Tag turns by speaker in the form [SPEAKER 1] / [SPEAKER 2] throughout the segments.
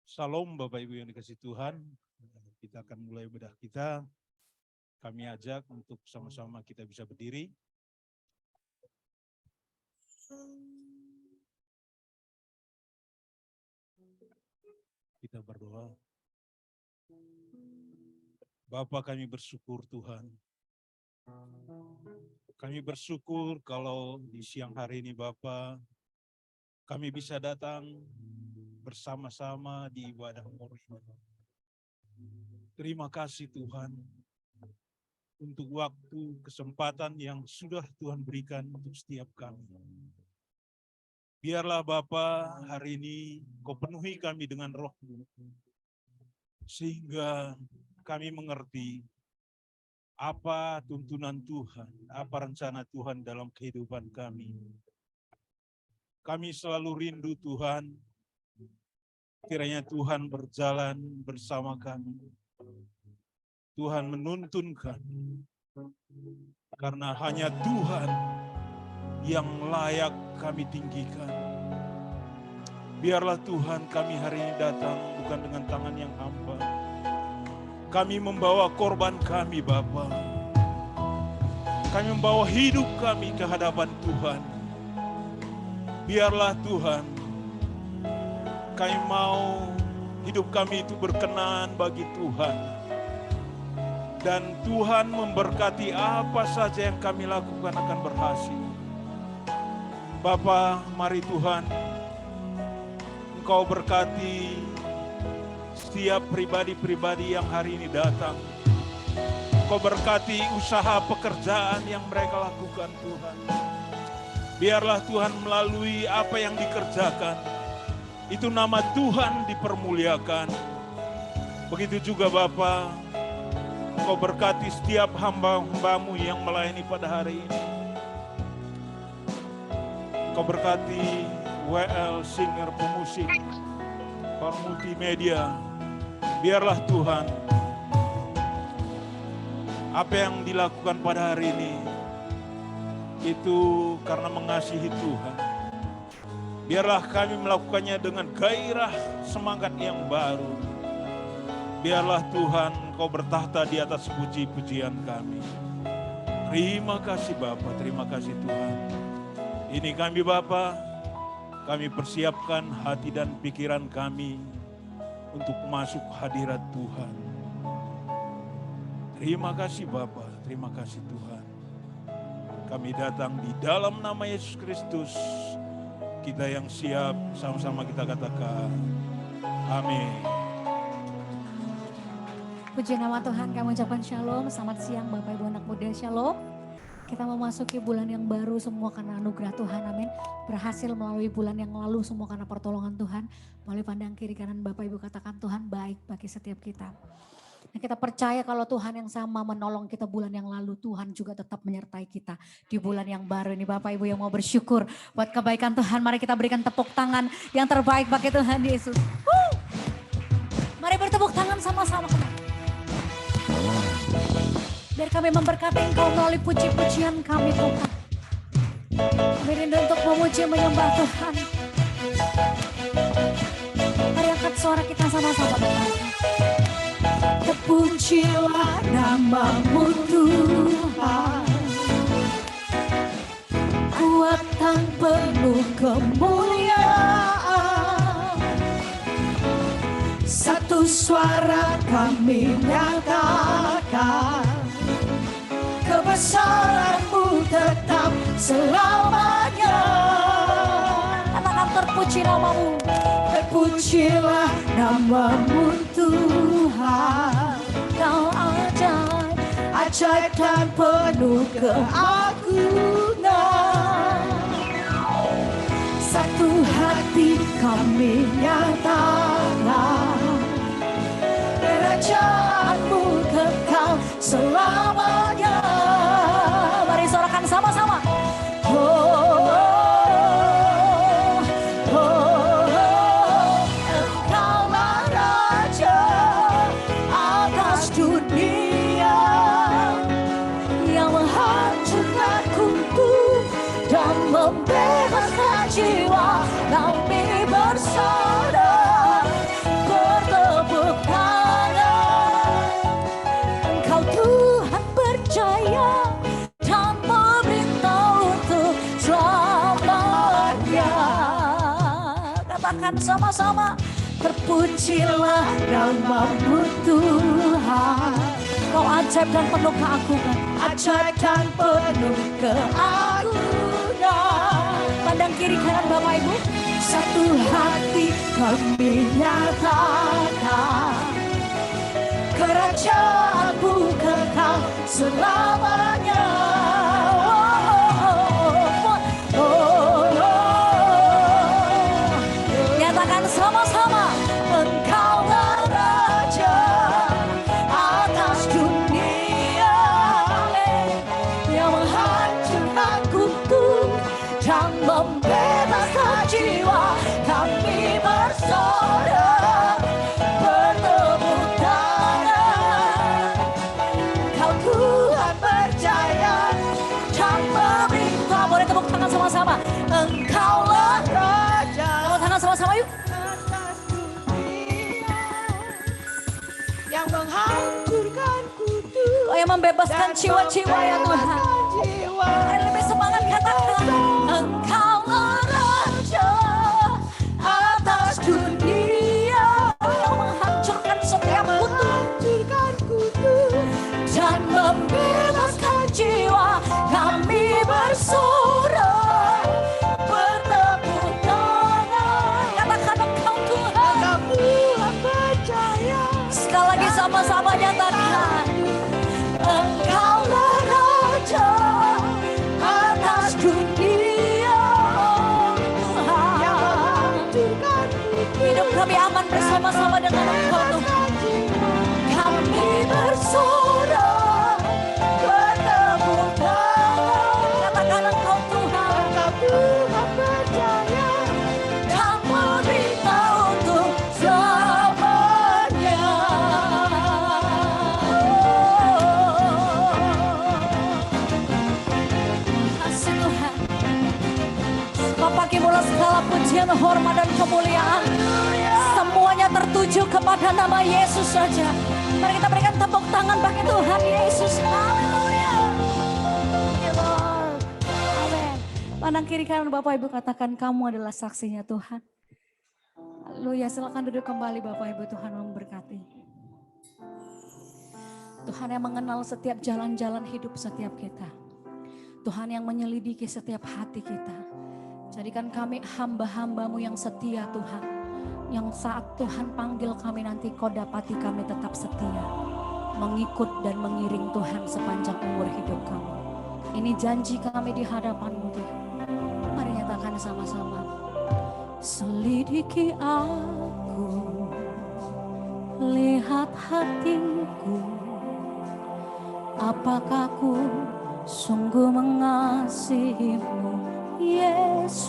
[SPEAKER 1] Salam Bapak Ibu yang dikasihi Tuhan. Kita akan mulai bedah kita. Kami ajak untuk sama-sama kita bisa berdiri. Kita berdoa. Bapa, kami bersyukur Tuhan. Kami bersyukur kalau di siang hari ini Bapa, kami bisa datang bersama-sama di ibadah Maulid. Terima kasih Tuhan untuk waktu, kesempatan yang sudah Tuhan berikan untuk setiap kami. Biarlah Bapa hari ini Kau penuhi kami dengan Roh-Mu, sehingga kami mengerti apa tuntunan Tuhan, apa rencana Tuhan dalam kehidupan kami. Kami selalu rindu Tuhan, kiranya Tuhan berjalan bersama kami. Tuhan menuntun kami, karena hanya Tuhan yang layak kami tinggikan. Biarlah Tuhan kami hari ini datang bukan dengan tangan yang hampa. Kami membawa korban kami Bapa. Kami membawa hidup kami ke hadapan Tuhan. Biarlah Tuhan, kami mau hidup kami itu berkenan bagi Tuhan. Dan Tuhan memberkati apa saja yang kami lakukan akan berhasil. Bapa, mari Tuhan, Engkau berkati setiap pribadi-pribadi yang hari ini datang. Engkau berkati usaha pekerjaan yang mereka lakukan Tuhan. Biarlah Tuhan melalui apa yang dikerjakan, itu nama Tuhan dipermuliakan. Begitu juga Bapa, Engkau berkati setiap hamba-hambamu yang melayani pada hari ini. Engkau berkati WL, singer, pemusik, multimedia. Biarlah Tuhan, apa yang dilakukan pada hari ini, itu karena mengasihi Tuhan. Biarlah kami melakukannya dengan gairah semangat yang baru. Biarlah Tuhan Engkau bertahta di atas puji-pujian kami. Terima kasih Bapa, terima kasih Tuhan. Ini kami Bapa, kami persiapkan hati dan pikiran kami untuk masuk hadirat Tuhan. Terima kasih Bapa, terima kasih Tuhan. Kami datang di dalam nama Yesus Kristus. Kita yang siap, sama-sama kita katakan, amin.
[SPEAKER 2] Puji nama Tuhan, kami ucapkan shalom. Selamat siang Bapak Ibu anak muda, shalom. Kita memasuki bulan yang baru semua karena anugerah Tuhan, amin. Berhasil melalui bulan yang lalu semua karena pertolongan Tuhan. Melalui pandang kiri kanan Bapak Ibu katakan Tuhan baik bagi setiap kita. Nah, kita percaya kalau Tuhan yang sama menolong kita bulan yang lalu, Tuhan juga tetap menyertai kita di bulan yang baru ini. Bapak Ibu yang mau bersyukur buat kebaikan Tuhan, mari kita berikan tepuk tangan yang terbaik bagi Tuhan Yesus. Mari bertepuk tangan sama-sama. Biar kami memberkati Engkau melalui puji-pujian kami Tuhan. Kami rindu untuk memuji menyembah Tuhan. Mari angkat suara kita sama-sama Tuhan. Terpujilah nama-Mu Tuhan, kuatan penuh kemuliaan. Satu suara kami nyatakan, kebesaran-Mu tetap selamanya. Katakan terpuji nama-Mu. Terpujilah nama-Mu Tuhan. Kau ajaib, ajaib dan penuh keagungan. Satu hati kami nyatakan, kerajaan-Mu kekal selamanya. Mari sorakan sama-sama. Engkaulah Raja atas dunia, yang menghancurkan kutub dan membebaskan jiwa. Kami bersandar Nyatakan sama-sama. Terpujilah namamu Tuhan. Kau ajaib dan penuh keagungan. Ajaib dan penuh keagungan. Pandang kiri kanan Bapak Ibu. Satu hati kami nyatakan. Kerajaanmu kekal selamanya. Nyatakan sama-sama. Engkaulah Raja atas dunia yang menghancurkan kutuk dan membebaskan jiwa. Kami bersorak bertepuk tangan. Kau Tuhan percaya dan memerintah. Boleh tepuk tangan sama-sama. Engkaulah Raja. Tepuk tangan sama-sama yuk. Yang menghancurkan kutuk. Oh, yang membebaskan jiwa-jiwa ya Tuhan. Mari lebih semangat katakan. Engkaulah Raja atas dunia yang menghancurkan setiap kutuk dan membebaskan jiwa. Kami bersorak bertepuk tangan. Katakan Engkau Tuhan. Engkau percaya. Sekali lagi sama-sama nyatakan. Engkaulah Raja atas dunia. Hidup kami aman bersama-sama dengan Engkau Tuhan. Kami bersorak bertepuk tangan. Katakan Engkau Tuhan. Engkau percaya dan meminta untuk selamanya. Kasih Tuhan. Bapa kimulah segala pujian, hormat dan kemuliaan. Semuanya tertuju kepada nama Yesus saja. Mari kita berikan tepuk tangan bagi Tuhan Yesus. Haleluya. Ya Lord. Amin. Pandang kiri kanan Bapak Ibu, katakan kamu adalah saksinya Tuhan. Haleluya. Silakan duduk kembali Bapak Ibu. Tuhan memberkati. Tuhan yang mengenal setiap jalan-jalan hidup setiap kita. Tuhan yang menyelidiki setiap hati kita. Jadikan kami hamba-hambamu yang setia Tuhan. Yang saat Tuhan panggil kami nanti kau dapati kami tetap setia. Mengikut dan mengiring Tuhan sepanjang umur hidup kami. Ini janji kami di hadapan-Mu Tuhan. Mari nyatakan sama-sama. Selidiki aku, lihat hatiku. Apakah ku sungguh mengasihi-Mu Yesus,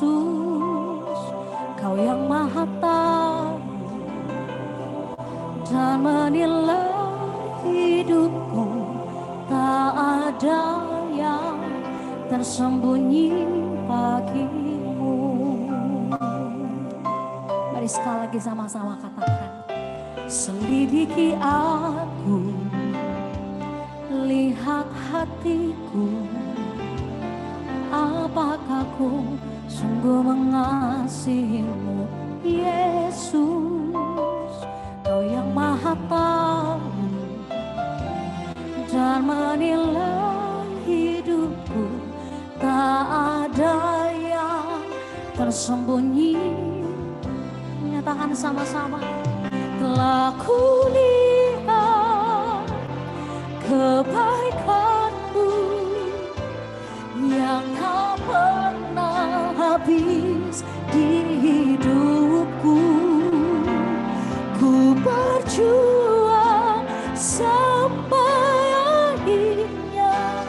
[SPEAKER 2] Kau yang Maha Tahu dan menilai hidupku. Tak ada yang tersembunyi bagimu. Mari sekali lagi sama-sama katakan. Selidiki aku, lihat hatiku. Apakah ku sungguh mengasihi-Mu Yesus, Kau yang Maha Tahu dan menilai hidupku. Tak ada yang tersembunyi. Nyatakan sama-sama. Telah kulihat kebaikan-Mu yang tak pernah habis di hidupku. Ku berjuang sampai akhirnya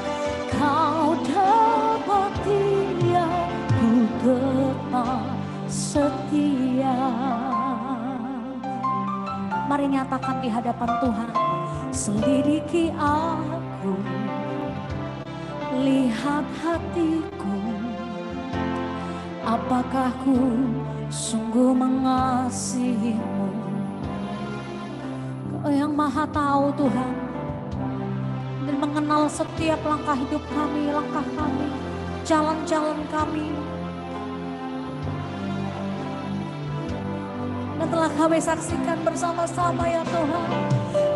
[SPEAKER 2] Kau dapati aku tetap setia. Mari nyatakan di hadapan Tuhan. Selidiki aku, lihat hatiku. Apakah ku sungguh mengasihi-Mu? Kau yang Maha Tahu Tuhan, dan mengenal setiap langkah hidup kami, langkah kami, jalan-jalan kami. telah kami saksikan bersama-sama ya Tuhan.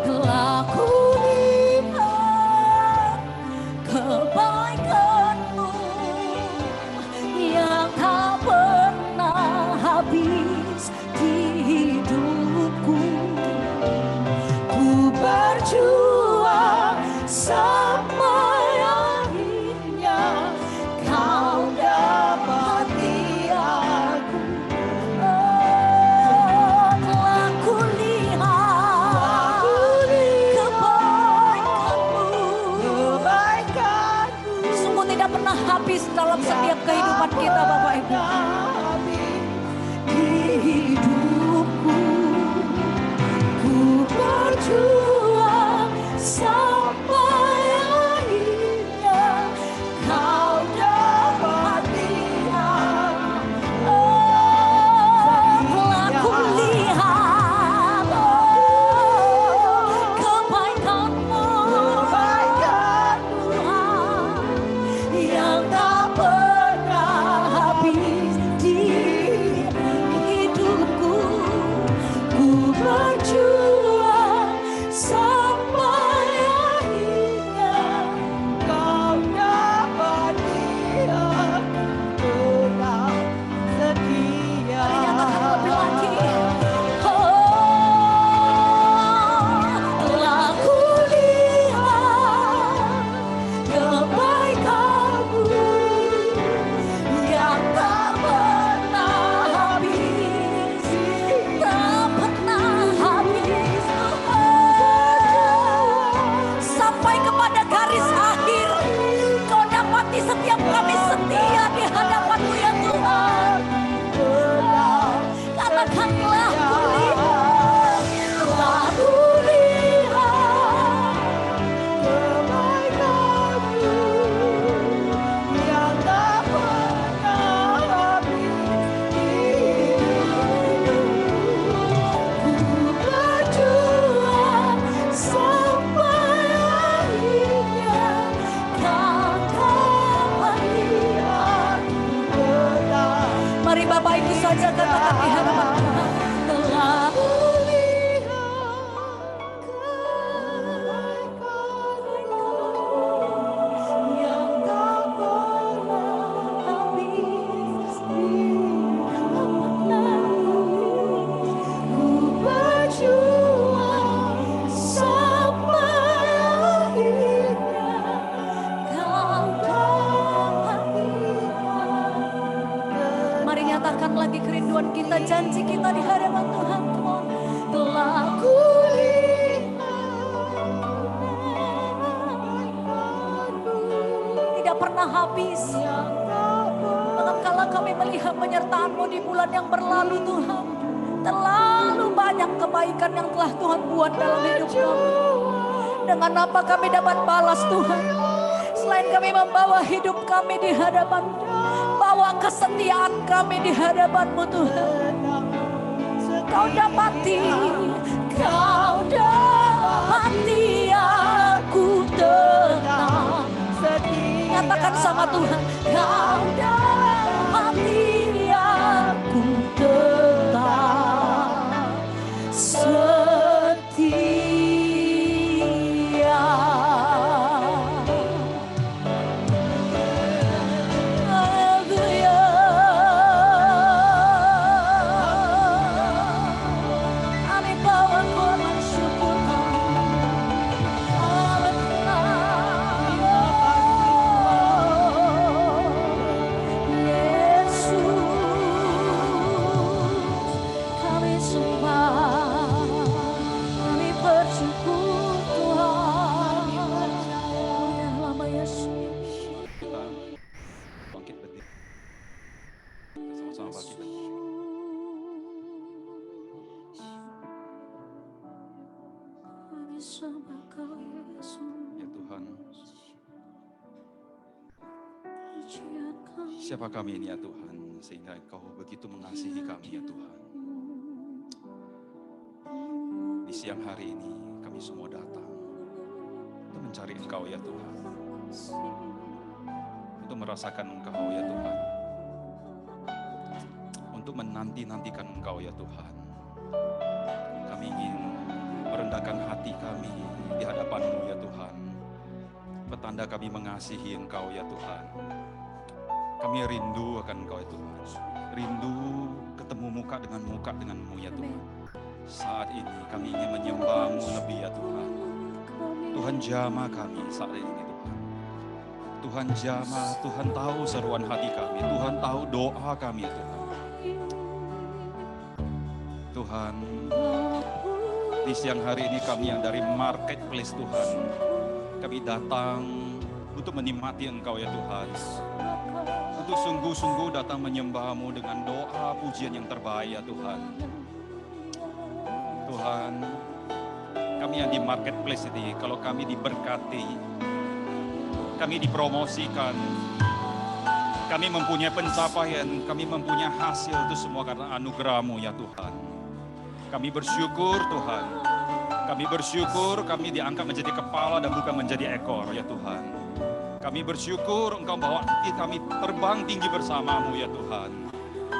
[SPEAKER 2] Telah kulihat kebaikan-Mu yang tak pernah habis di hidupku. Ku berjuang sampai akhirnya Kau dapati aku. Telah kulihat kebaikan-Mu, sungguh tidak pernah habis dalam setiap kehidupan kita Bapak Ibu. Di hidupku ku berjuang sampai akhirnya Kau dapati aku. Telah kulihat kebaikan-Mu yang tak pernah habis di hidupku. Ku berjuang sampai akhirnya Kau dapati aku. Mari nyatakan lebih lagi. Telah kulihat kebaikan-Mu yang tak pernah habis, tak pernah habis. Sampai kepada garis akhir Kau dapati setiap kami setia di hadapan-Mu ya Tuhan. Katakanlah kulihat, telah kulihat kebaikan-Mu yang tak pernah habis di hidupku. Ku berjuang sampai akhirnya Kau dapati aku. Mari Bapak Ibu saja katakan di hadapan Tuhan. Telah kebaikan-Mu yang tak pernah habis, ku berjuang sampai akhirnya Kau dapati aku. Mari nyatakan lagi kerinduan kita, janji kita di hadapan Tuhan. Come on. Telah kulihat tidak pernah habis. Bahkan kala kami melihat penyertaan-Mu di bulan yang berlalu Tuhan, terlalu banyak kebaikan yang telah Tuhan buat dalam hidup kami. Dengan apa kami dapat balas Tuhan? Selain kami membawa hidup kami di hadapan, bawa kesetiaan kami di hadapan-Mu Tuhan. Kau dapati aku tenang. Nyatakan sama Tuhan, Kau dapati aku tenang setia. Haleluya. Kami bawa korban syukur
[SPEAKER 1] Ya Tuhan, siapa kami ini ya Tuhan, sehingga Engkau begitu mengasihi kami ya Tuhan. Di siang hari ini kami semua datang untuk mencari Engkau ya Tuhan, untuk merasakan Engkau ya Tuhan, untuk menanti-nantikan Engkau ya Tuhan.
[SPEAKER 3] tanda kami mengasihi Engkau ya Tuhan. Kami rindu akan Engkau ya Tuhan. Rindu ketemu muka denganmu ya Tuhan. Saat ini kami ingin menyembah-Mu lebih ya Tuhan. Tuhan jamah kami saat ini Tuhan. Tuhan jamah, Tuhan tahu seruan hati kami. Tuhan tahu doa kami ya Tuhan. Tuhan, di siang hari ini kami yang dari marketplace Tuhan, kami datang untuk menikmati Engkau ya Tuhan. Untuk sungguh-sungguh datang menyembah-Mu dengan doa pujian yang terbaik ya Tuhan. Tuhan, kami yang di marketplace ini, kalau kami diberkati, kami dipromosikan, kami mempunyai pencapaian, kami mempunyai hasil, itu semua karena anugerah-Mu ya Tuhan. Kami bersyukur Tuhan. Kami bersyukur kami diangkat menjadi kepala dan bukan menjadi ekor ya Tuhan. Kami bersyukur Engkau bawa kami terbang tinggi bersama-Mu ya Tuhan.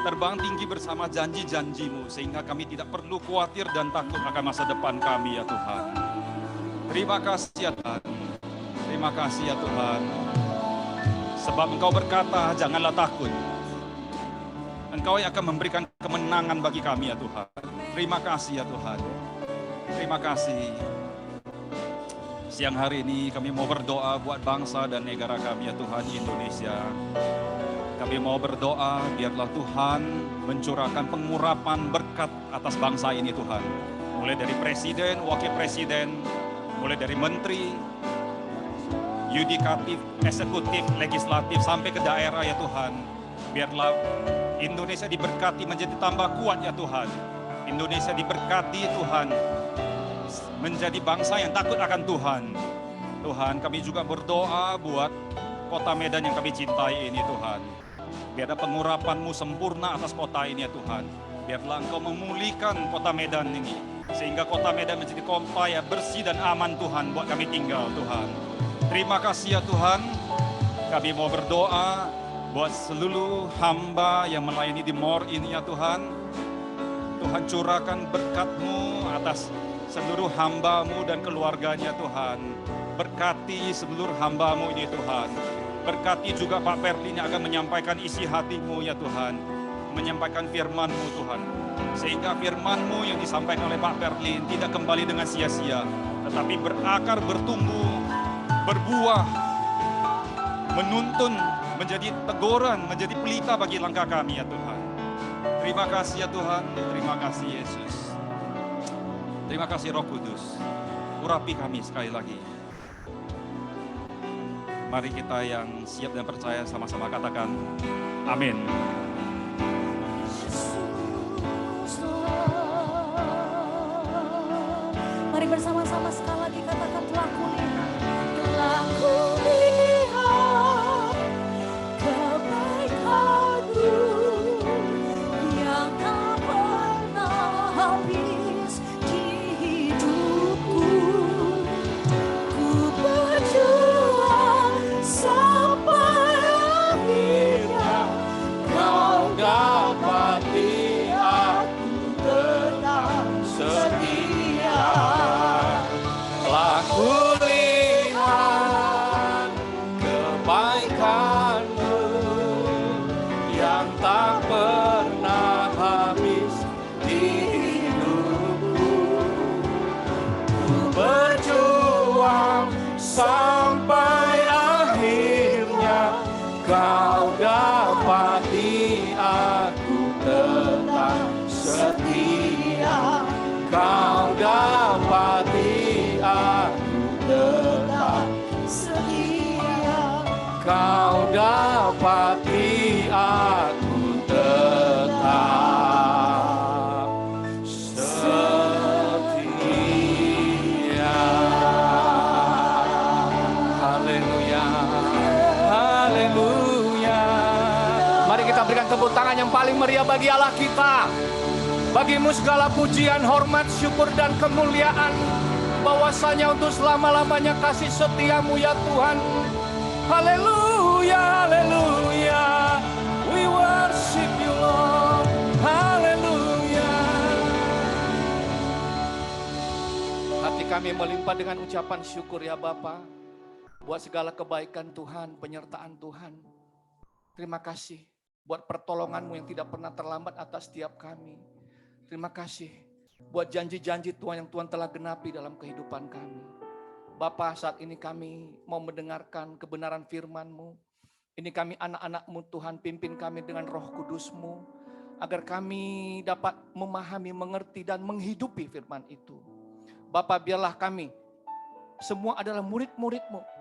[SPEAKER 3] Terbang tinggi bersama janji-janji-Mu sehingga kami tidak perlu khawatir dan takut akan masa depan kami ya Tuhan. Terima kasih ya Tuhan. Terima kasih ya Tuhan. Sebab Engkau berkata janganlah takut. Engkau yang akan memberikan kemenangan bagi kami ya Tuhan. Terima kasih ya Tuhan. Terima kasih. Siang hari ini kami mau berdoa buat bangsa dan negara kami ya Tuhan, Indonesia. Kami mau berdoa biarlah Tuhan mencurahkan pengurapan berkat atas bangsa ini Tuhan. Mulai dari presiden, wakil presiden, mulai dari menteri, yudikatif, eksekutif, legislatif sampai ke daerah ya Tuhan. Biarlah Indonesia diberkati menjadi tambah kuat ya Tuhan. Indonesia diberkati Tuhan menjadi bangsa yang takut akan Tuhan. Tuhan, kami juga berdoa buat kota Medan yang kami cintai ini Tuhan. Biarlah pengurapan-Mu sempurna atas kota ini ya Tuhan. Biarlah Engkau memulihkan kota Medan ini. Sehingga kota Medan menjadi kota yang bersih dan aman Tuhan buat kami tinggal Tuhan. Terima kasih ya Tuhan. Kami mau berdoa buat seluruh hamba yang melayani di MOR ini ya Tuhan. Tuhan curahkan berkat-Mu atas seluruh hamba-Mu dan keluarganya Tuhan. Berkati seluruh hamba-Mu ini Tuhan. Berkati juga Pak Perlin yang akan menyampaikan isi hati-Mu ya Tuhan. Menyampaikan firman-Mu Tuhan. Sehingga firman-Mu yang disampaikan oleh Pak Perlin tidak kembali dengan sia-sia. Tetapi berakar, bertumbuh, berbuah. Menuntun, menjadi teguran, menjadi pelita bagi langkah kami ya Tuhan. Terima kasih ya Tuhan. Terima kasih Yesus. Terima kasih Roh Kudus. Urapi kami sekali lagi. Mari kita yang siap dan percaya sama-sama katakan amin.
[SPEAKER 2] Mari bersama-sama sekali lagi katakan telah kulihat. Telah kulihat kebaikan-Mu yang tak pernah habis di hidupku. Ku berjuang sampai akhirnya Kau dapati aku tetap setia.
[SPEAKER 4] Telah kulihat kebaikan-Mu yang tak pernah habis di hidupku. Ku berjuang sampai akhirnya Kau dapati aku tetap setia. Kau dapati aku tetap setia. Kau dapati aku tetap setia. Haleluya, haleluya. Mari kita berikan tepuk tangan yang paling meriah bagi Allah kita. Bagimu segala pujian, hormat, syukur, dan kemuliaan. Bahwasanya untuk selama-lamanya kasih setia-Mu ya Tuhan. Haleluya, haleluya. We worship You Lord. Haleluya. Hati kami melimpah dengan ucapan syukur ya Bapa. buat segala kebaikan Tuhan, penyertaan Tuhan. Terima kasih buat pertolongan-Mu yang tidak pernah terlambat atas setiap kami. Terima kasih buat janji-janji Tuhan yang Tuhan telah genapi dalam kehidupan kami. Bapa, saat ini kami mau mendengarkan kebenaran firman-Mu. Ini kami anak-anak-Mu Tuhan, pimpin kami dengan Roh Kudus-Mu, agar kami dapat memahami, mengerti, dan menghidupi firman itu. Bapa, biarlah kami semua adalah murid-murid-Mu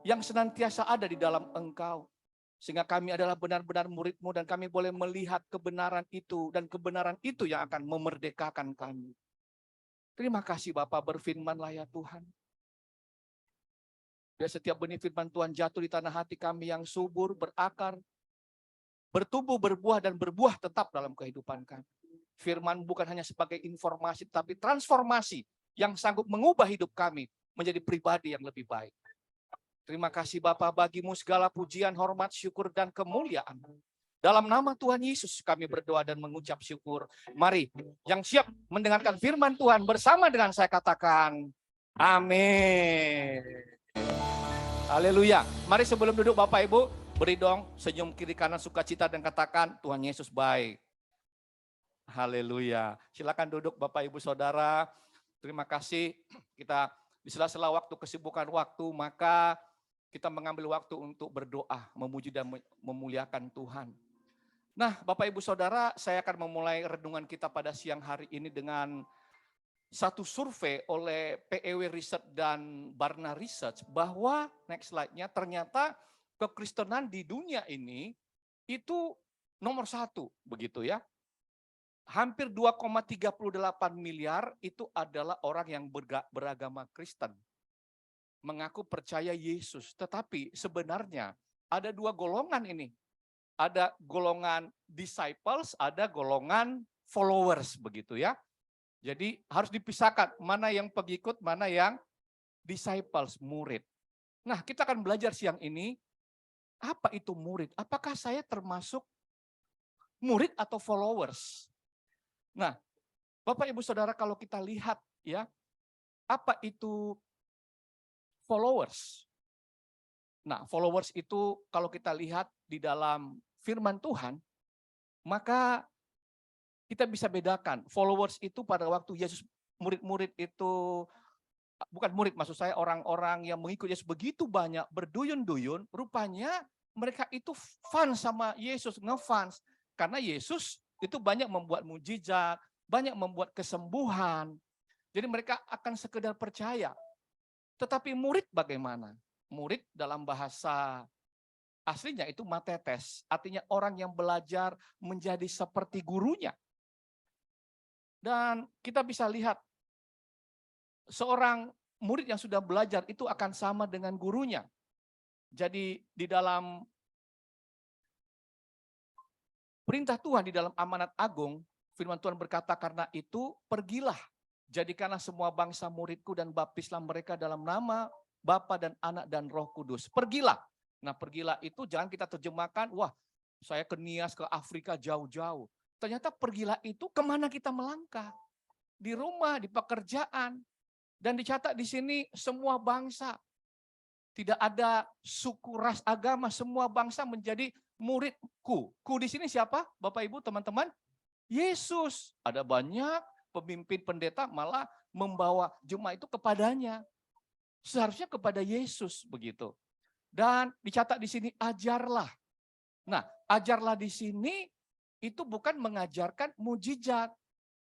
[SPEAKER 4] yang senantiasa ada di dalam Engkau. Sehingga kami adalah benar-benar murid-Mu dan kami boleh melihat kebenaran itu. Dan kebenaran itu yang akan memerdekakan kami. Terima kasih Bapa, berfirman-lah ya Tuhan. Biar setiap benih firman Tuhan jatuh di tanah hati kami yang subur, berakar, bertumbuh, berbuah, dan berbuah tetap dalam kehidupan kami. Firman bukan hanya sebagai informasi, tapi transformasi yang sanggup mengubah hidup kami menjadi pribadi yang lebih baik. Terima kasih Bapa, bagimu segala pujian, hormat, syukur, dan kemuliaan. Dalam nama Tuhan Yesus kami berdoa dan mengucap syukur. Mari, yang siap mendengarkan firman Tuhan bersama dengan saya katakan, amin. Haleluya. Mari sebelum duduk Bapak Ibu, beri dong senyum kiri kanan sukacita dan katakan Tuhan Yesus baik. Haleluya. Silakan duduk Bapak Ibu Saudara. Terima kasih. Kita di sela-sela waktu kesibukan waktu, maka kita mengambil waktu untuk berdoa, memuji dan memuliakan Tuhan. Nah, Bapak Ibu Saudara, saya akan memulai renungan kita pada siang hari ini dengan satu survei oleh PEW Research dan Barna Research bahwa, next slide-nya, ternyata kekristenan di dunia ini itu nomor 1, begitu ya. Hampir 2,38 miliar itu adalah orang yang beragama Kristen. Mengaku percaya Yesus, tetapi sebenarnya ada 2 golongan ini. Ada golongan disciples, ada golongan followers, begitu ya. Jadi harus dipisahkan mana yang pengikut, mana yang disciples, murid. Nah, kita akan belajar siang ini, apa itu murid? Apakah saya termasuk murid atau followers? Nah, Bapak Ibu Saudara, kalau kita lihat ya, apa itu followers? Nah, followers itu kalau kita lihat di dalam firman Tuhan, maka kita bisa bedakan. Followers itu pada waktu Yesus, murid-murid itu, bukan murid, maksud saya orang-orang yang mengikut Yesus begitu banyak, berduyun-duyun, rupanya mereka itu fans sama Yesus, ngefans. Karena Yesus itu banyak membuat mujizat, banyak membuat kesembuhan. Jadi mereka akan sekedar percaya. Tetapi murid bagaimana? Murid dalam bahasa aslinya itu matetes, artinya orang yang belajar menjadi seperti gurunya. Dan kita bisa lihat seorang murid yang sudah belajar itu akan sama dengan gurunya. Jadi di dalam perintah Tuhan, di dalam amanat agung, firman Tuhan berkata, karena itu pergilah, jadikanlah semua bangsa muridku dan baptislah mereka dalam nama Bapa dan Anak dan Roh Kudus. Pergilah. Nah, pergilah itu jangan kita terjemahkan, wah saya ke Nias, ke Afrika jauh-jauh. Ternyata pergilah itu kemana kita melangkah. Di rumah, di pekerjaan. Dan dicatat di sini semua bangsa. Tidak ada suku, ras, agama, semua bangsa menjadi muridku. Ku di sini siapa? Bapak Ibu, teman-teman? Yesus. Ada banyak pemimpin pendeta malah membawa jemaat itu kepadanya. Seharusnya kepada Yesus begitu. Dan dicatat di sini ajarlah. Nah, ajarlah di sini itu bukan mengajarkan mujizat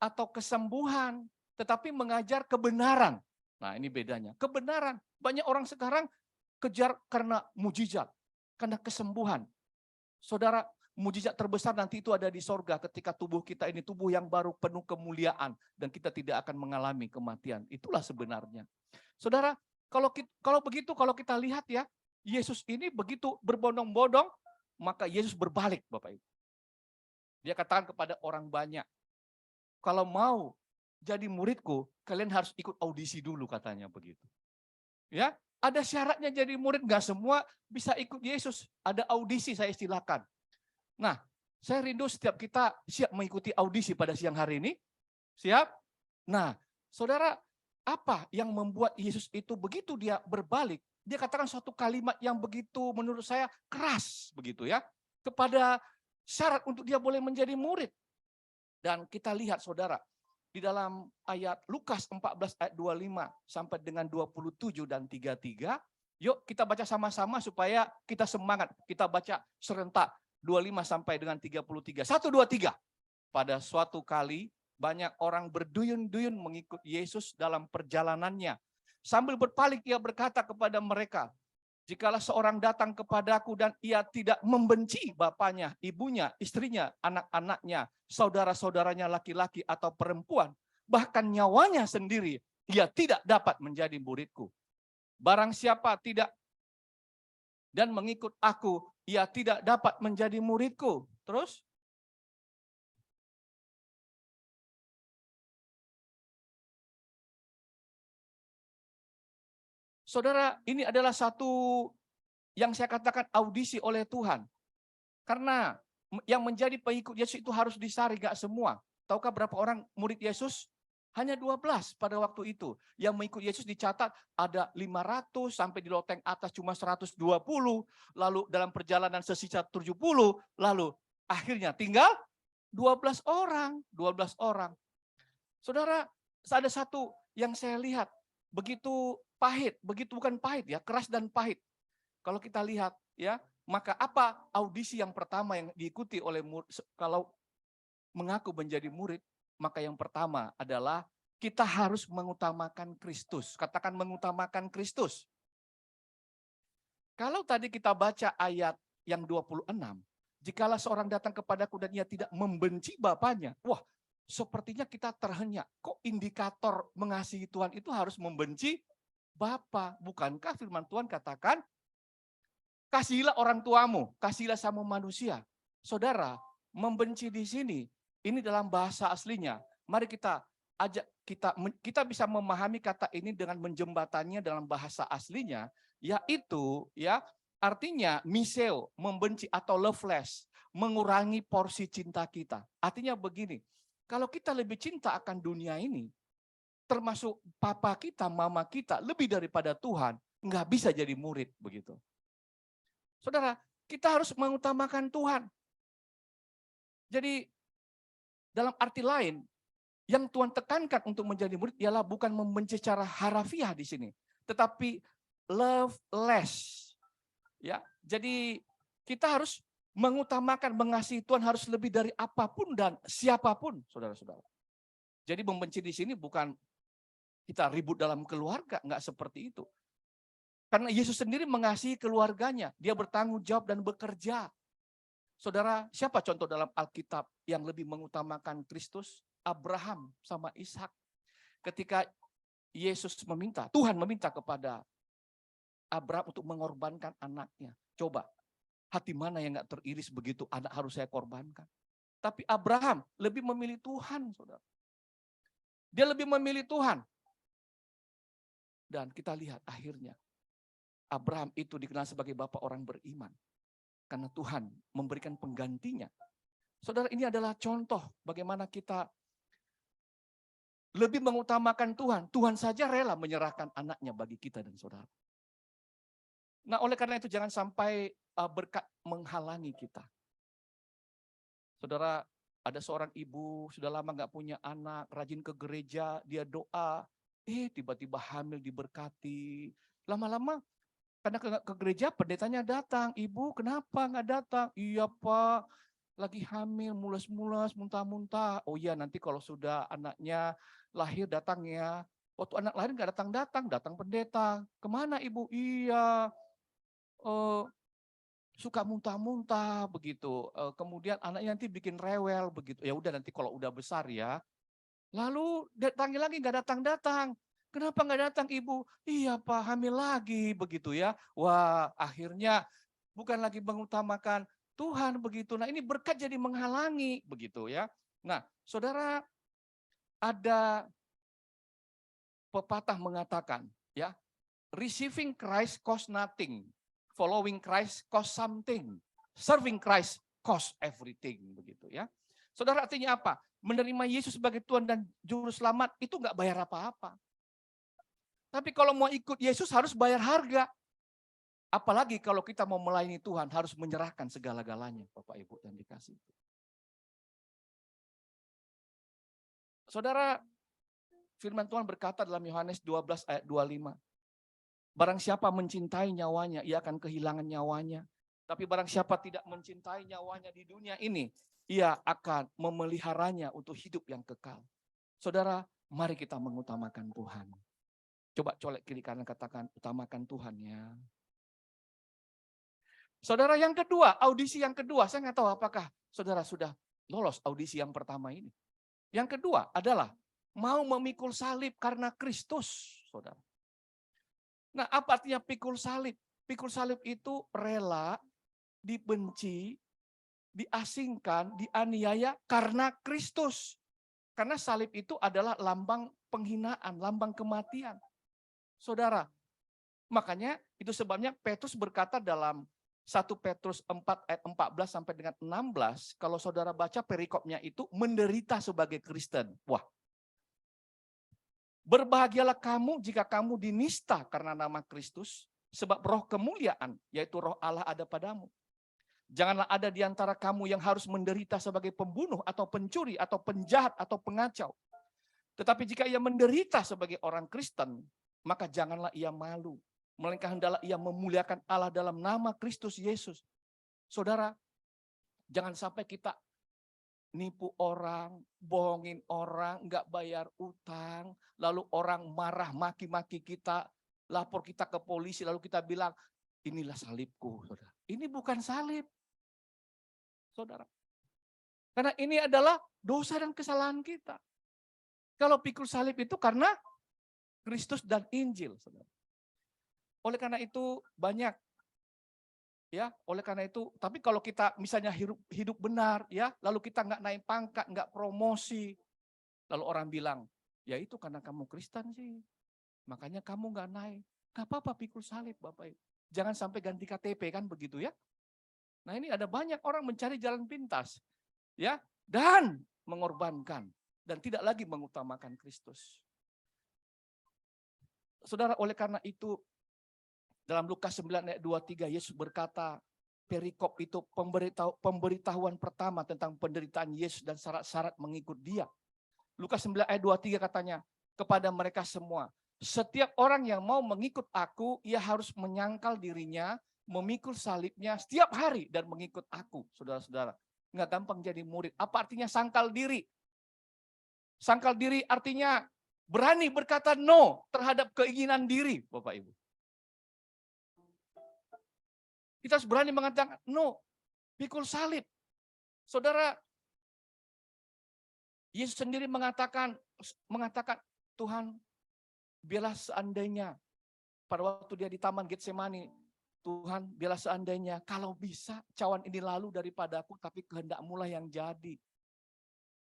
[SPEAKER 4] atau kesembuhan, tetapi mengajar kebenaran. Nah, ini bedanya. Kebenaran. Banyak orang sekarang kejar karena mujizat, karena kesembuhan. Saudara, mujizat terbesar nanti itu ada di sorga ketika tubuh kita ini tubuh yang baru penuh kemuliaan dan kita tidak akan mengalami kematian. Itulah sebenarnya. Saudara, kalau begitu, kalau kita lihat ya, Yesus ini begitu berbondong-bondong, maka Yesus berbalik, Bapak Ibu. Dia katakan kepada orang banyak, kalau mau jadi muridku, kalian harus ikut audisi dulu, katanya begitu. Ya, ada syaratnya jadi murid, nggak semua bisa ikut Yesus. Ada audisi, saya istilahkan. Nah, saya rindu setiap kita siap mengikuti audisi pada siang hari ini. Siap? Nah, saudara, apa yang membuat Yesus itu begitu dia berbalik, dia katakan suatu kalimat yang begitu menurut saya keras begitu ya, kepada syarat untuk dia boleh menjadi murid. Dan kita lihat saudara, di dalam ayat Lukas 14 ayat 25 sampai dengan 27 dan 33, yuk kita baca sama-sama supaya kita semangat. Kita baca serentak 25 sampai dengan 33. 1, 2, 3. Pada suatu kali banyak orang berduyun-duyun mengikut Yesus dalam perjalanannya. Sambil berpaling ia berkata kepada mereka, jikalau seorang datang kepadaku dan ia tidak membenci bapaknya, ibunya, istrinya, anak-anaknya, saudara-saudaranya laki-laki atau perempuan, bahkan nyawanya sendiri, ia tidak dapat menjadi muridku. Barang siapa tidak dan mengikut aku, ia tidak dapat menjadi muridku. Terus? Saudara, ini adalah satu yang saya katakan audisi oleh Tuhan. Karena yang menjadi pengikut Yesus itu harus disaring, gak semua. Tahukah berapa orang murid Yesus? Hanya 12 pada waktu itu. Yang mengikut Yesus dicatat ada 500, sampai di loteng atas cuma 120, lalu dalam perjalanan sesisa 70, lalu akhirnya tinggal 12 orang. 12 orang. Saudara, ada satu yang saya lihat, begitu pahit, begitu bukan pahit ya, keras dan pahit. Kalau kita lihat ya, maka apa audisi yang pertama yang diikuti oleh murid, kalau mengaku menjadi murid, maka yang pertama adalah kita harus mengutamakan Kristus. Katakan mengutamakan Kristus. Kalau tadi kita baca ayat yang 26, jikalau seorang datang kepadaku dan ia tidak membenci bapaknya, wah, sepertinya kita terhenyak. Kok indikator mengasihi Tuhan itu harus membenci Bapa? Bukankah firman Tuhan katakan, kasihilah orang tuamu, kasihilah sama manusia. Saudara, membenci di sini, ini dalam bahasa aslinya. Mari kita ajak kita bisa memahami kata ini dengan menjembatannya dalam bahasa aslinya, yaitu ya artinya miseo, membenci atau loveless, mengurangi porsi cinta kita. Artinya begini, kalau kita lebih cinta akan dunia ini, termasuk papa kita, mama kita, lebih daripada Tuhan, nggak bisa jadi murid begitu. Saudara, kita harus mengutamakan Tuhan. Jadi dalam arti lain, yang Tuhan tekankan untuk menjadi murid ialah bukan membenci secara harafiah di sini, tetapi love less. Ya, jadi kita harus mengutamakan mengasihi Tuhan harus lebih dari apapun dan siapapun, saudara-saudara. Jadi membenci di sini bukan kita ribut dalam keluarga, enggak seperti itu. Karena Yesus sendiri mengasihi keluarganya, dia bertanggung jawab dan bekerja. Saudara, siapa contoh dalam Alkitab yang lebih mengutamakan Kristus? Abraham sama Ishak. Ketika Yesus meminta, Tuhan meminta kepada Abraham untuk mengorbankan anaknya. Coba, hati mana yang enggak teriris begitu anak harus saya korbankan? Tapi Abraham lebih memilih Tuhan, saudara. Dia lebih memilih Tuhan. Dan kita lihat akhirnya Abraham itu dikenal sebagai bapak orang beriman. Karena Tuhan memberikan penggantinya. Saudara, ini adalah contoh bagaimana kita lebih mengutamakan Tuhan. Tuhan saja rela menyerahkan anaknya bagi kita dan saudara. Nah, oleh karena itu jangan sampai berkat menghalangi kita. Saudara, ada seorang ibu sudah lama nggak punya anak, rajin ke gereja, dia doa, tiba-tiba hamil diberkati. Lama-lama karena ke gereja pendetanya datang, ibu kenapa nggak datang? Iya Pak, lagi hamil, mules-mules, muntah-muntah. Oh iya, nanti kalau sudah anaknya lahir datang ya. Waktu anak lahir nggak datang-datang, datang pendeta. Kemana ibu? Iya, suka muntah-muntah begitu. Kemudian anaknya nanti bikin rewel begitu. Ya udah nanti kalau udah besar ya. Lalu datangnya lagi nggak datang-datang. Kenapa nggak datang ibu? Iya Pak, hamil lagi begitu ya. Wah, akhirnya bukan lagi mengutamakan Tuhan begitu. Nah, ini berkat jadi menghalangi begitu ya. Nah, saudara, ada pepatah mengatakan ya, receiving Christ cost nothing, following Christ cost something, serving Christ cost everything begitu ya. Saudara, artinya apa? Menerima Yesus sebagai Tuhan dan Juru Selamat itu nggak bayar apa-apa. Tapi kalau mau ikut Yesus harus bayar harga. Apalagi kalau kita mau melayani Tuhan harus menyerahkan segala-galanya, Bapak Ibu yang dikasih. Saudara, firman Tuhan berkata dalam Yohanes 12 ayat 25. Barang siapa mencintai nyawanya, ia akan kehilangan nyawanya. Tapi barang siapa tidak mencintai nyawanya di dunia ini, ia akan memeliharanya untuk hidup yang kekal. Saudara, mari kita mengutamakan Tuhan. Coba colek kiri kanan katakan, utamakan Tuhan ya. Saudara, yang kedua, audisi yang kedua, saya nggak tahu apakah saudara sudah lolos audisi yang pertama ini. Yang kedua adalah mau memikul salib karena Kristus, saudara. Nah, apa artinya pikul salib? Pikul salib itu rela, dibenci, diasingkan, dianiaya karena Kristus. Karena salib itu adalah lambang penghinaan, lambang kematian. Saudara, makanya itu sebabnya Petrus berkata dalam 1 Petrus 4 ayat 14 sampai dengan 16, kalau saudara baca perikopnya itu menderita sebagai Kristen. Wah. Berbahagialah kamu jika kamu dinista karena nama Kristus, sebab roh kemuliaan, yaitu roh Allah ada padamu. Janganlah ada di antara kamu yang harus menderita sebagai pembunuh atau pencuri atau penjahat atau pengacau. Tetapi jika ia menderita sebagai orang Kristen, maka janganlah ia malu. Melainkan hendaklah ia memuliakan Allah dalam nama Kristus Yesus. Saudara, jangan sampai kita nipu orang, bohongin orang, nggak bayar utang, lalu orang marah, maki-maki kita, lapor kita ke polisi, lalu kita bilang, inilah salibku, saudara. Ini bukan salib, saudara. Karena ini adalah dosa dan kesalahan kita. Kalau pikul salib itu karena Kristus dan Injil, saudara. Oleh karena itu banyak, ya. Oleh karena itu, tapi kalau kita misalnya hidup benar, ya, lalu kita nggak naik pangkat, nggak promosi, lalu orang bilang, ya itu karena kamu Kristen sih, makanya kamu nggak naik. Nggak apa-apa pikul salib, Bapak Ibu. Jangan sampai ganti KTP kan begitu ya. Nah ini ada banyak orang mencari jalan pintas, ya, dan mengorbankan dan tidak lagi mengutamakan Kristus. Saudara, oleh karena itu dalam Lukas 9 ayat 23 Yesus berkata, perikop itu pemberitahuan pertama tentang penderitaan Yesus dan syarat-syarat mengikut Dia. Lukas 9 ayat 23 katanya, kepada mereka semua, setiap orang yang mau mengikut aku, ia harus menyangkal dirinya, memikul salibnya setiap hari dan mengikut aku, saudara-saudara. Nggak gampang jadi murid. Apa artinya sangkal diri? Sangkal diri artinya berani berkata no terhadap keinginan diri, Bapak Ibu. Kita harus berani mengatakan no, pikul salib. Saudara, Yesus sendiri mengatakan Tuhan, biarlah seandainya pada waktu dia di Taman Getsemani, Tuhan, biarlah seandainya kalau bisa cawan ini lalu daripadaku, tapi kehendak-Mu lah yang jadi.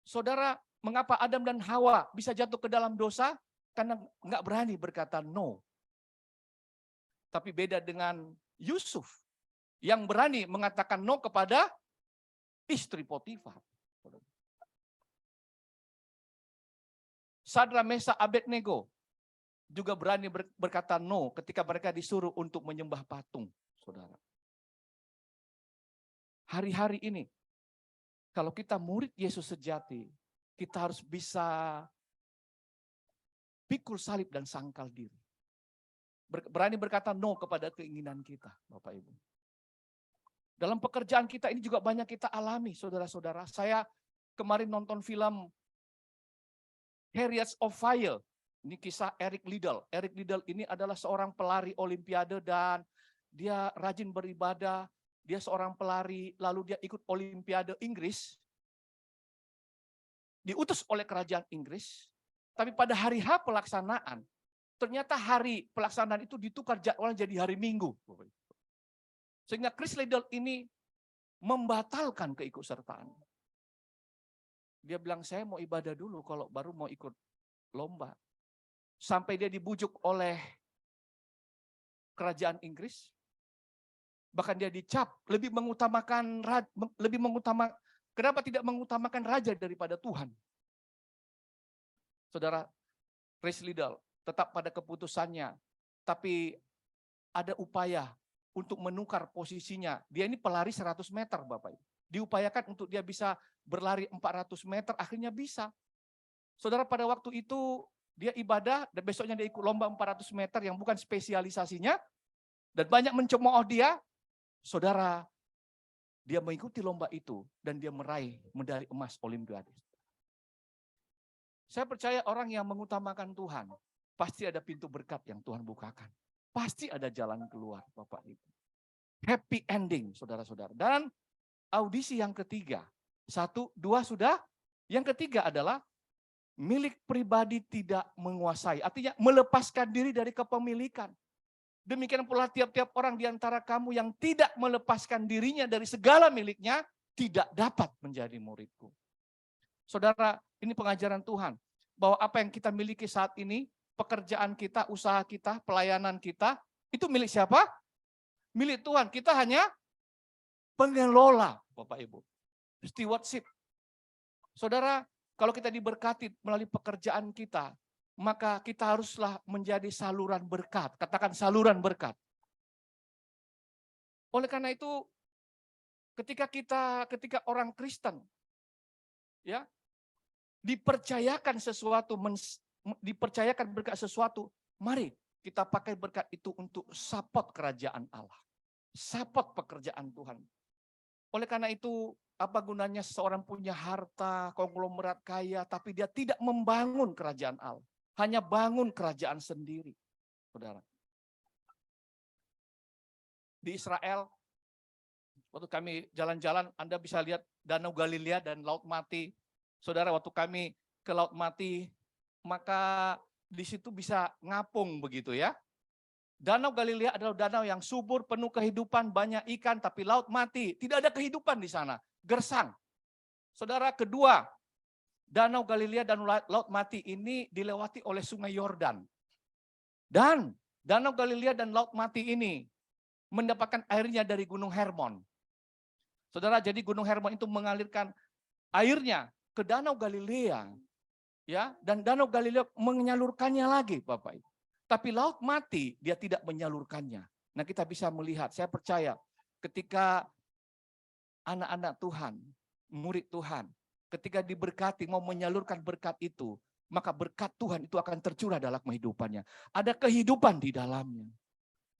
[SPEAKER 4] Saudara, mengapa Adam dan Hawa bisa jatuh ke dalam dosa? Karena nggak berani berkata no. Tapi beda dengan Yusuf yang berani mengatakan no kepada istri Potifar. Sadra, Mesa, Abednego juga berani berkata no ketika mereka disuruh untuk menyembah patung, saudara. Hari-hari ini, kalau kita murid Yesus sejati, kita harus bisa pikul salib dan sangkal diri. Berani berkata no kepada keinginan kita, Bapak Ibu. Dalam pekerjaan kita ini juga banyak kita alami, saudara-saudara. Saya kemarin nonton film Chariots of Fire. Ini kisah Eric Liddell. Eric Liddell ini adalah seorang pelari olimpiade dan dia rajin beribadah. Dia seorang pelari, lalu dia ikut olimpiade Inggris. Diutus oleh kerajaan Inggris. Tapi pada hari H pelaksanaan, ternyata hari pelaksanaan itu ditukar jadwalnya jadi hari Minggu. Sehingga Chris Liddell ini membatalkan keikutsertaan. Dia bilang, saya mau ibadah dulu kalau baru mau ikut lomba. Sampai dia dibujuk oleh kerajaan Inggris. Bahkan dia dicap kenapa tidak mengutamakan raja daripada Tuhan? Saudara, Chris Liddell tetap pada keputusannya, tapi ada upaya untuk menukar posisinya. Dia ini pelari 100 meter Bapak Ibu. Diupayakan untuk dia bisa berlari 400 meter, akhirnya bisa. Saudara, pada waktu itu dia ibadah dan besoknya dia ikut lomba 400 meter yang bukan spesialisasinya. Dan banyak mencemooh dia. Saudara, dia mengikuti lomba itu dan dia meraih medali emas Olimpiade. Saya percaya orang yang mengutamakan Tuhan, pasti ada pintu berkat yang Tuhan bukakan. Pasti ada jalan keluar, Bapak Ibu. Happy ending, saudara-saudara. Dan audisi yang ketiga, 1, 2 sudah. Yang ketiga adalah milik pribadi tidak menguasai. Artinya melepaskan diri dari kepemilikan. Demikian pula tiap-tiap orang di antara kamu yang tidak melepaskan dirinya dari segala miliknya, tidak dapat menjadi muridku. Saudara, ini pengajaran Tuhan. Bahwa apa yang kita miliki saat ini, pekerjaan kita, usaha kita, pelayanan kita, itu milik siapa? Milik Tuhan. Kita hanya pengelola, Bapak Ibu. Stewardship. Saudara, kalau kita diberkati melalui pekerjaan kita, maka kita haruslah menjadi saluran berkat. Katakan saluran berkat. Oleh karena itu, ketika orang Kristen ya dipercayakan sesuatu, dipercayakan berkat sesuatu, mari kita pakai berkat itu untuk support kerajaan Allah. Support pekerjaan Tuhan. Oleh karena itu, apa gunanya seseorang punya harta, konglomerat kaya, tapi dia tidak membangun kerajaan Allah. Hanya bangun kerajaan sendiri. Saudara. Di Israel, waktu kami jalan-jalan, Anda bisa lihat Danau Galilea dan Laut Mati. Saudara, waktu kami ke Laut Mati, maka di situ bisa ngapung begitu ya. Danau Galilea adalah danau yang subur, penuh kehidupan, banyak ikan, tapi Laut Mati, tidak ada kehidupan di sana. Gersang. Saudara, kedua, Danau Galilea dan Laut Mati ini dilewati oleh Sungai Yordan. Dan Danau Galilea dan Laut Mati ini mendapatkan airnya dari Gunung Hermon. Saudara, jadi Gunung Hermon itu mengalirkan airnya ke Danau Galilea, ya, dan Danau Galilea menyalurkannya lagi, Bapak Ibu. Tapi Laut Mati dia tidak menyalurkannya. Nah, kita bisa melihat, saya percaya ketika anak-anak Tuhan, murid Tuhan, ketika diberkati mau menyalurkan berkat itu, maka berkat Tuhan itu akan tercurah dalam kehidupannya. Ada kehidupan di dalamnya.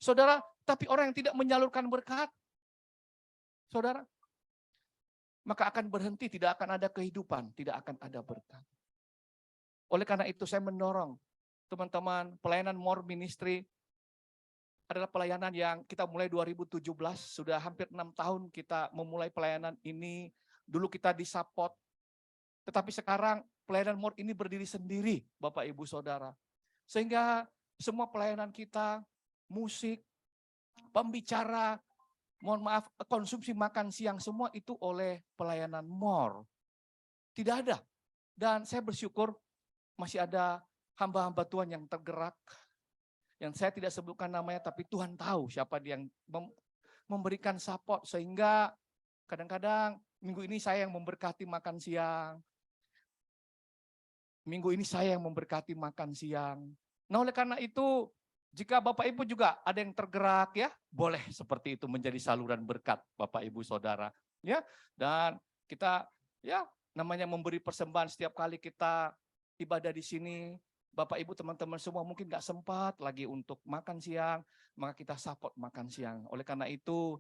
[SPEAKER 4] Saudara, tapi orang yang tidak menyalurkan berkat, saudara, maka akan berhenti, tidak akan ada kehidupan, tidak akan ada berkat. Oleh karena itu saya mendorong teman-teman, pelayanan More Ministry adalah pelayanan yang kita mulai 2017, sudah hampir 6 tahun kita memulai pelayanan ini. Dulu kita disupport, tetapi sekarang pelayanan More ini berdiri sendiri, Bapak Ibu Saudara. Sehingga semua pelayanan kita, musik, pembicara, mohon maaf, konsumsi makan siang, semua itu oleh pelayanan More. Tidak ada. Dan saya bersyukur masih ada hamba-hamba Tuhan yang tergerak, yang saya tidak sebutkan namanya, tapi Tuhan tahu siapa dia yang memberikan support, sehingga kadang-kadang minggu ini saya yang memberkati makan siang, minggu ini saya yang memberkati makan siang. Nah, oleh karena itu, jika Bapak Ibu juga ada yang tergerak, ya boleh seperti itu menjadi saluran berkat, Bapak Ibu Saudara, ya. Dan kita, ya namanya memberi persembahan setiap kali kita ibadah di sini. Bapak Ibu teman-teman semua mungkin nggak sempat lagi untuk makan siang, maka kita support makan siang. Oleh karena itu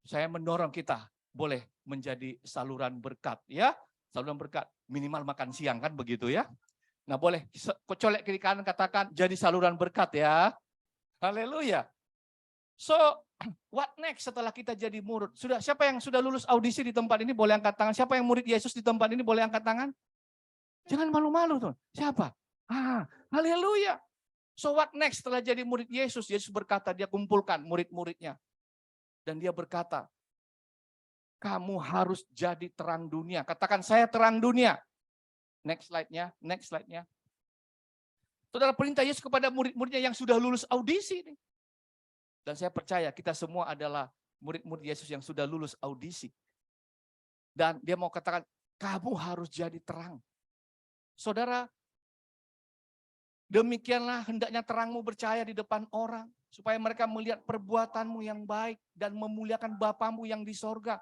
[SPEAKER 4] saya mendorong kita boleh menjadi saluran berkat, ya, saluran berkat, minimal makan siang kan begitu ya. Nah boleh colek kiri kanan katakan jadi saluran berkat ya. Haleluya. So what next setelah kita jadi murid? Siapa yang sudah lulus audisi di tempat ini boleh angkat tangan. Siapa yang murid Yesus di tempat ini boleh angkat tangan? Jangan malu-malu tuh. Siapa? Haleluya. So what next setelah jadi murid Yesus? Yesus berkata, dia kumpulkan murid-muridnya. Dan dia berkata, kamu harus jadi terang dunia. Katakan, saya terang dunia. Next slide-nya, next slide-nya. Saudara, perintah Yesus kepada murid-muridnya yang sudah lulus audisi. Dan saya percaya kita semua adalah murid-murid Yesus yang sudah lulus audisi. Dan dia mau katakan, kamu harus jadi terang. Saudara, demikianlah hendaknya terangmu bercahaya di depan orang, supaya mereka melihat perbuatanmu yang baik dan memuliakan Bapamu yang di sorga.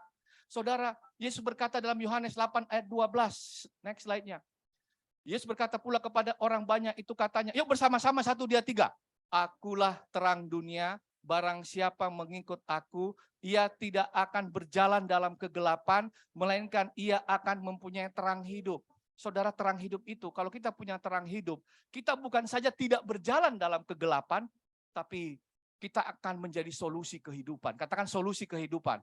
[SPEAKER 4] Saudara, Yesus berkata dalam Yohanes 8 ayat 12, next slide-nya. Yesus berkata pula kepada orang banyak itu katanya, yuk bersama-sama 1, 2, 3. Akulah terang dunia, barang siapa mengikut aku, ia tidak akan berjalan dalam kegelapan, melainkan ia akan mempunyai terang hidup. Saudara, terang hidup itu, kalau kita punya terang hidup, kita bukan saja tidak berjalan dalam kegelapan, tapi kita akan menjadi solusi kehidupan. Katakan solusi kehidupan.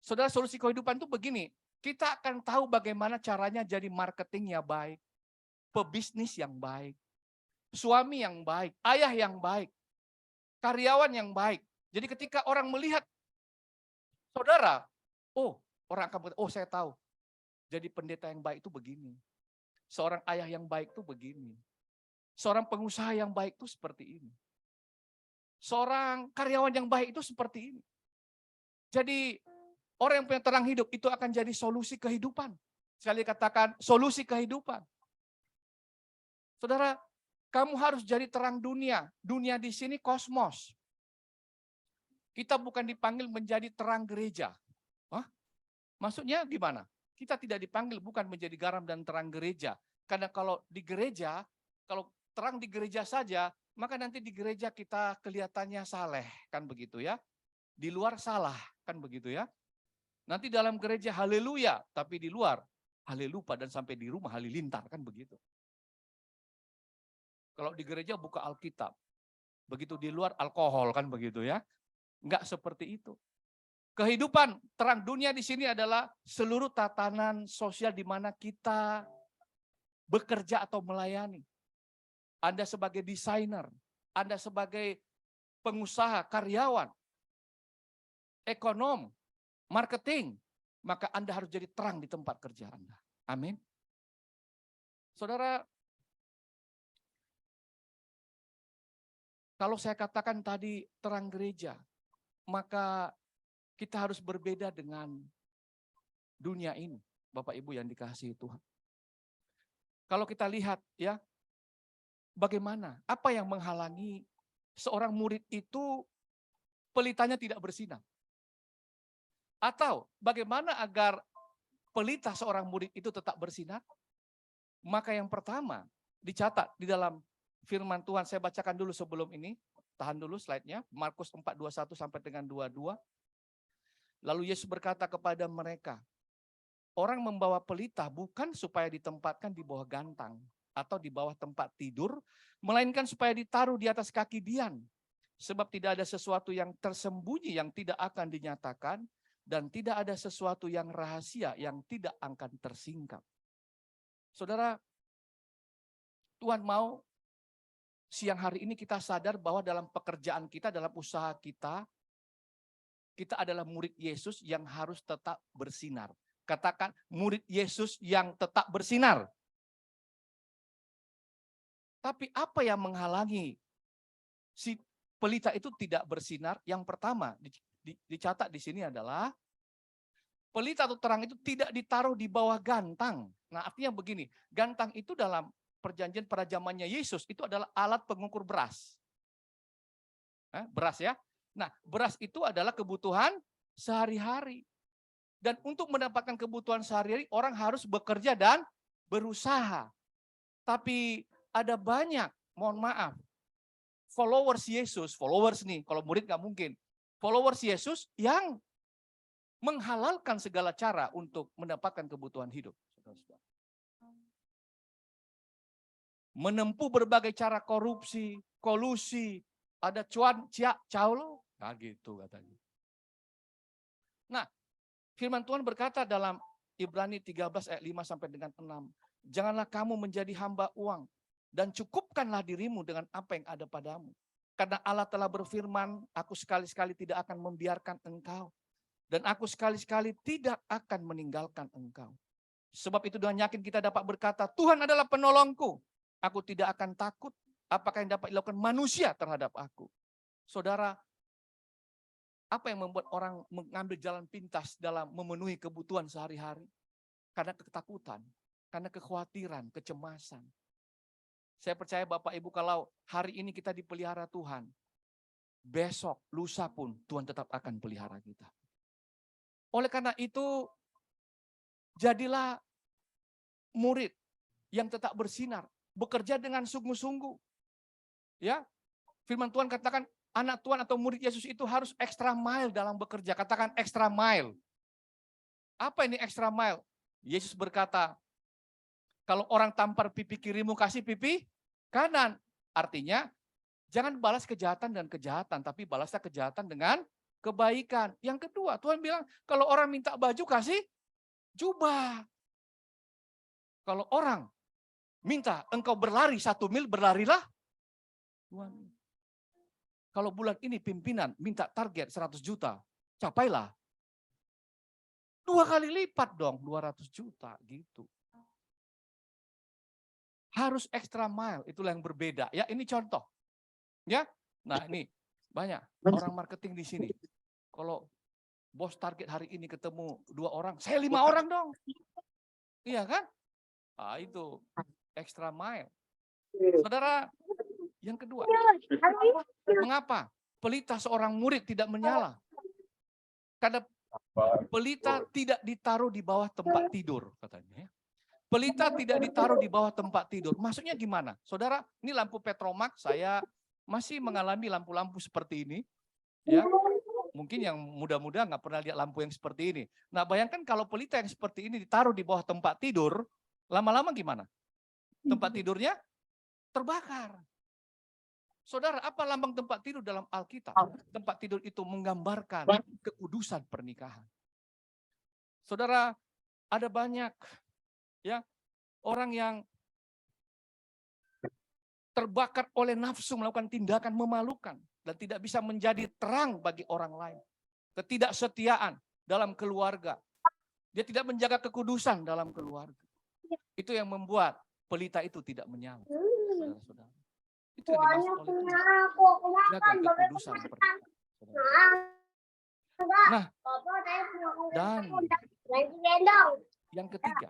[SPEAKER 4] Saudara, solusi kehidupan itu begini, kita akan tahu bagaimana caranya jadi marketingnya baik, pebisnis yang baik, suami yang baik, ayah yang baik, karyawan yang baik. Jadi ketika orang melihat saudara, orang akan berkata, saya tahu. Jadi pendeta yang baik itu begini. Seorang ayah yang baik itu begini. Seorang pengusaha yang baik itu seperti ini. Seorang karyawan yang baik itu seperti ini. Jadi orang yang punya terang hidup itu akan jadi solusi kehidupan. Sekali katakan solusi kehidupan. Saudara, kamu harus jadi terang dunia. Dunia di sini kosmos. Kita bukan dipanggil menjadi terang gereja. Hah? Maksudnya gimana? Kita tidak dipanggil bukan menjadi garam dan terang gereja. Karena kalau di gereja, kalau terang di gereja saja, maka nanti di gereja kita kelihatannya saleh, kan begitu ya. Di luar salah, kan begitu ya. Nanti dalam gereja haleluya, tapi di luar halelupa dan sampai di rumah halilintar, kan begitu. Kalau di gereja buka Alkitab, begitu di luar alkohol, kan begitu ya. Enggak seperti itu. Kehidupan terang dunia di sini adalah seluruh tatanan sosial di mana kita bekerja atau melayani. Anda sebagai desainer, Anda sebagai pengusaha, karyawan, ekonom, marketing, maka Anda harus jadi terang di tempat kerja Anda. Amin. Saudara, kalau saya katakan tadi terang gereja, maka kita harus berbeda dengan dunia ini, Bapak Ibu yang dikasihi Tuhan. Kalau kita lihat ya, bagaimana, apa yang menghalangi seorang murid itu pelitanya tidak bersinar? Atau bagaimana agar pelita seorang murid itu tetap bersinar? Maka yang pertama dicatat di dalam firman Tuhan, saya bacakan dulu sebelum ini, tahan dulu slide-nya, Markus 4:21 sampai dengan 22. Lalu Yesus berkata kepada mereka, orang membawa pelita bukan supaya ditempatkan di bawah gantang atau di bawah tempat tidur, melainkan supaya ditaruh di atas kaki Dian. Sebab tidak ada sesuatu yang tersembunyi yang tidak akan dinyatakan, dan tidak ada sesuatu yang rahasia yang tidak akan tersingkap. Saudara, Tuhan mau siang hari ini kita sadar bahwa dalam pekerjaan kita, dalam usaha kita adalah murid Yesus yang harus tetap bersinar. Katakan murid Yesus yang tetap bersinar. Tapi apa yang menghalangi si pelita itu tidak bersinar? Yang pertama dicatat di sini adalah pelita atau terang itu tidak ditaruh di bawah gantang. Nah, artinya begini, gantang itu dalam perjanjian pada zamannya Yesus itu adalah alat pengukur beras. Beras ya. Nah, beras itu adalah kebutuhan sehari-hari. Dan untuk mendapatkan kebutuhan sehari-hari, orang harus bekerja dan berusaha. Tapi ada banyak, mohon maaf, followers Yesus, followers nih, kalau murid nggak mungkin. Followers Yesus yang menghalalkan segala cara untuk mendapatkan kebutuhan hidup. Menempuh berbagai cara korupsi, kolusi, ada cuan, ciak, caulo, nah gitu katanya. Nah, firman Tuhan berkata dalam Ibrani 13 ayat 5 sampai dengan 6, janganlah kamu menjadi hamba uang dan cukupkanlah dirimu dengan apa yang ada padamu. Karena Allah telah berfirman, aku sekali-sekali tidak akan membiarkan engkau dan aku sekali-sekali tidak akan meninggalkan engkau. Sebab itu dengan yakin kita dapat berkata, Tuhan adalah penolongku, aku tidak akan takut. Apakah yang dapat dilakukan manusia terhadap aku? Saudara, apa yang membuat orang mengambil jalan pintas dalam memenuhi kebutuhan sehari-hari? Karena ketakutan, karena kekhawatiran, kecemasan. Saya percaya Bapak Ibu kalau hari ini kita dipelihara Tuhan, besok, lusa pun Tuhan tetap akan pelihara kita. Oleh karena itu, jadilah murid yang tetap bersinar, bekerja dengan sungguh-sungguh. Ya, firman Tuhan katakan anak Tuhan atau murid Yesus itu harus extra mile dalam bekerja. Katakan extra mile. Apa ini extra mile? Yesus berkata, kalau orang tampar pipi kirimu, kasih pipi kanan. Artinya, jangan balas kejahatan dan kejahatan, tapi balaslah kejahatan dengan kebaikan. Yang kedua, Tuhan bilang, kalau orang minta baju, kasih jubah. Kalau orang minta engkau berlari 1 mil, berlarilah 2 mil. Kalau bulan ini pimpinan minta target 100 juta, capailah 2 kali lipat dong, 200 juta gitu. Harus extra mile, itulah yang berbeda. Ya, ini contoh. Ya, nah ini banyak orang marketing di sini. Kalau bos target hari ini ketemu 2 orang, saya 5 orang dong. Iya kan? Ah, itu extra mile. Saudara, yang kedua, mengapa pelita seorang murid tidak menyala? Karena pelita tidak ditaruh di bawah tempat tidur, katanya. Pelita tidak ditaruh di bawah tempat tidur. Maksudnya gimana? Saudara, ini lampu Petromax, saya masih mengalami lampu-lampu seperti ini. Ya, mungkin yang muda-muda nggak pernah lihat lampu yang seperti ini. Nah, bayangkan kalau pelita yang seperti ini ditaruh di bawah tempat tidur, lama-lama gimana? Tempat tidurnya terbakar. Saudara, apa lambang tempat tidur dalam Alkitab? Tempat tidur itu menggambarkan kekudusan pernikahan. Saudara, ada banyak ya orang yang terbakar oleh nafsu melakukan tindakan memalukan dan tidak bisa menjadi terang bagi orang lain. Ketidaksetiaan dalam keluarga. Dia tidak menjaga kekudusan dalam keluarga. Itu yang membuat pelita itu tidak menyala. Saudara-saudara. Itu yang dimaksud oleh Tuhan. Jaga kekudusan pernikahan. Nah, dan yang ketiga,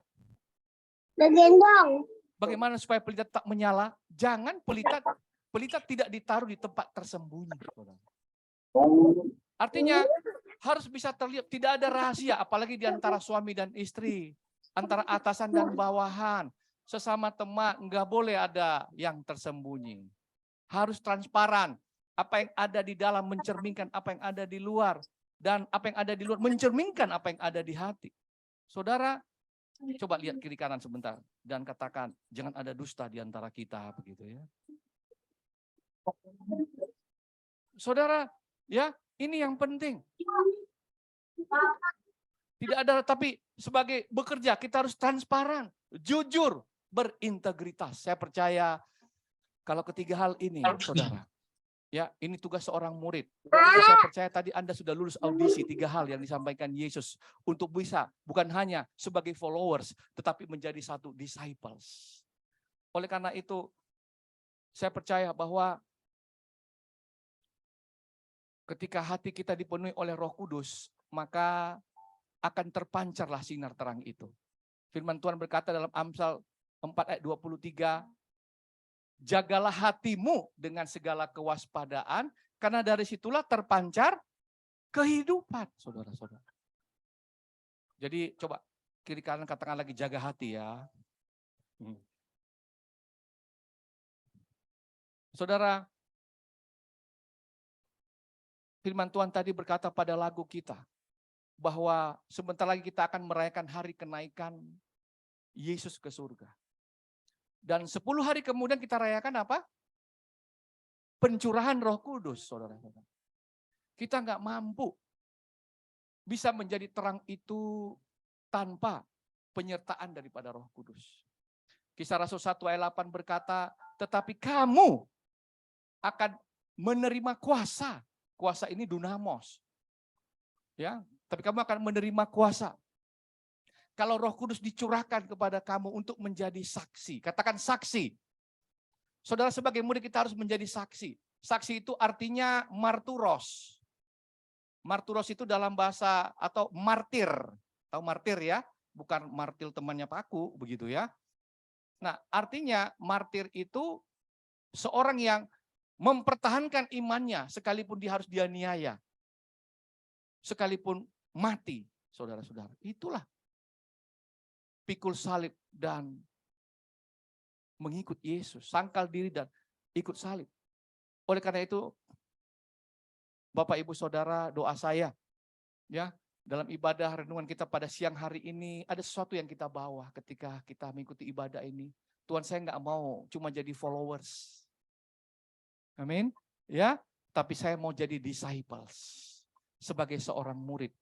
[SPEAKER 4] bagaimana supaya pelita tak menyala? Jangan pelita tidak ditaruh di tempat tersembunyi. Artinya harus bisa terlihat, tidak ada rahasia, apalagi di antara suami dan istri, antara atasan dan bawahan, sesama teman, nggak boleh ada yang tersembunyi. Harus transparan. Apa yang ada di dalam mencerminkan apa yang ada di luar. Dan apa yang ada di luar mencerminkan apa yang ada di hati. Saudara, coba lihat kiri kanan sebentar. Dan katakan, jangan ada dusta di antara kita. Begitu ya. Saudara, ya ini yang penting. Tidak ada, tapi sebagai bekerja kita harus transparan, jujur, berintegritas. Saya percaya kalau ketiga hal ini, saudara, ya ini tugas seorang murid. Saya percaya tadi Anda sudah lulus audisi 3 hal yang disampaikan Yesus untuk bisa bukan hanya sebagai followers, tetapi menjadi satu disciples. Oleh karena itu, saya percaya bahwa ketika hati kita dipenuhi oleh Roh Kudus, maka akan terpancarlah sinar terang itu. Firman Tuhan berkata dalam Amsal 4 ayat 23, jagalah hatimu dengan segala kewaspadaan, karena dari situlah terpancar kehidupan, saudara-saudara. Jadi coba kiri kanan katakan lagi, jaga hati ya. Saudara, firman Tuhan tadi berkata pada lagu kita, bahwa sebentar lagi kita akan merayakan hari kenaikan Yesus ke surga. Dan 10 hari kemudian kita rayakan apa? Pencurahan Roh Kudus, saudara-saudara. Kita nggak mampu bisa menjadi terang itu tanpa penyertaan daripada Roh Kudus. Kisah Rasul 1 ayat 8 berkata, tetapi kamu akan menerima kuasa. Kuasa ini dunamos. Ya, tapi kamu akan menerima kuasa. Kalau Roh Kudus dicurahkan kepada kamu untuk menjadi saksi. Katakan saksi. Saudara, sebagai murid kita harus menjadi saksi. Saksi itu artinya marturos. Marturos itu dalam bahasa atau martir. Tahu martir ya? Bukan martir temannya Paku, begitu ya. Nah, artinya martir itu seorang yang mempertahankan imannya sekalipun dia harus dianiaya, sekalipun mati, saudara-saudara. Itulah pikul salib dan mengikut Yesus, sangkal diri dan ikut salib. Oleh karena itu, Bapak Ibu Saudara, doa saya ya, dalam ibadah renungan kita pada siang hari ini, ada sesuatu yang kita bawa ketika kita mengikuti ibadah ini. Tuhan, saya nggak mau cuma jadi followers. Amin. Ya, tapi saya mau jadi disciples. Sebagai seorang murid.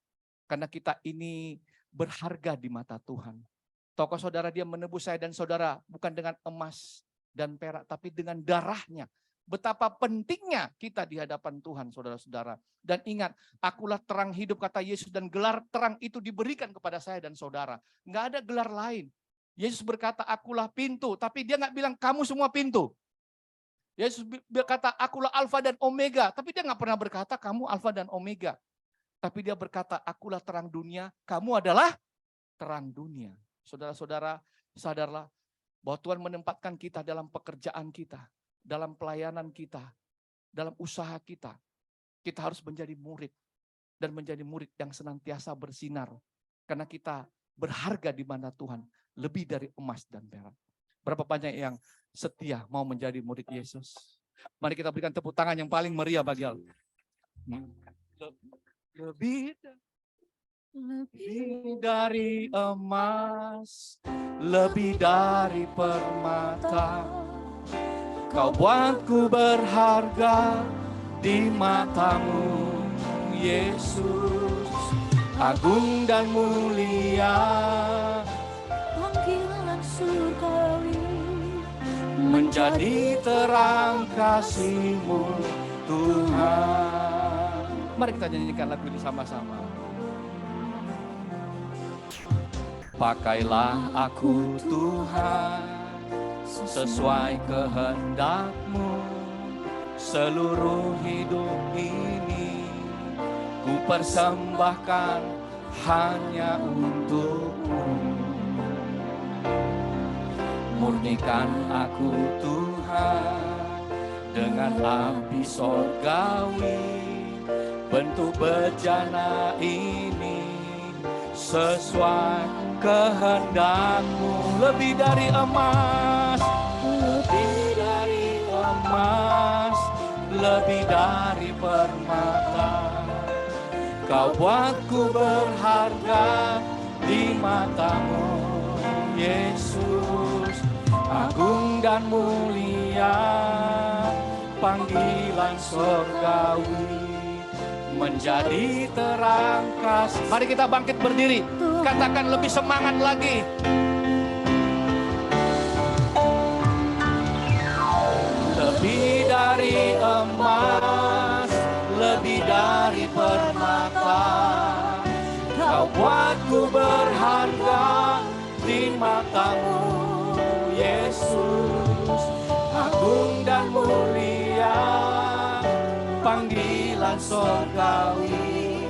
[SPEAKER 4] Karena kita ini berharga di mata Tuhan. Tokoh saudara, dia menebus saya dan saudara bukan dengan emas dan perak, tapi dengan darahnya. Betapa pentingnya kita di hadapan Tuhan, saudara-saudara. Dan ingat, akulah terang hidup, kata Yesus, dan gelar terang itu diberikan kepada saya dan saudara. Nggak ada gelar lain. Yesus berkata, akulah pintu, tapi dia nggak bilang kamu semua pintu. Yesus berkata, akulah Alfa dan Omega, tapi dia nggak pernah berkata kamu Alfa dan Omega. Tapi dia berkata, akulah terang dunia, kamu adalah terang dunia. Saudara-saudara, sadarlah bahwa Tuhan menempatkan kita dalam pekerjaan kita, dalam pelayanan kita, dalam usaha kita. Kita harus menjadi murid, dan menjadi murid yang senantiasa bersinar. Karena kita berharga di mana Tuhan, lebih dari emas dan perak. Berapa banyak yang setia mau menjadi murid Yesus? Mari kita berikan tepuk tangan yang paling meriah bagi Allah. Lebih dari emas, lebih dari permata, Kau buatku berharga di matamu, Yesus. Agung dan mulia,
[SPEAKER 2] Panggilan surgawi,
[SPEAKER 4] menjadi terang kasih-Mu, Tuhan. Mari kita nyanyikan lagu ini sama-sama. Pakailah aku Tuhan, sesuai kehendak-Mu. Seluruh hidup ini ku persembahkan hanya untuk-Mu. Murnikan aku Tuhan dengan api sorgawi, bentuk bejana ini sesuai kehendak-Mu. Lebih dari emas, lebih dari emas, lebih dari permata, Kau buatku berharga di mata-Mu, Yesus. Agung dan mulia, panggilan surgawi, menjadi terang kasih. Mari kita bangkit berdiri, katakan lebih semangat lagi. Lebih dari emas, lebih dari permata, Kau buatku berharga di mata-Mu, Yesus. Agung dan mulia, panggilan surgawi,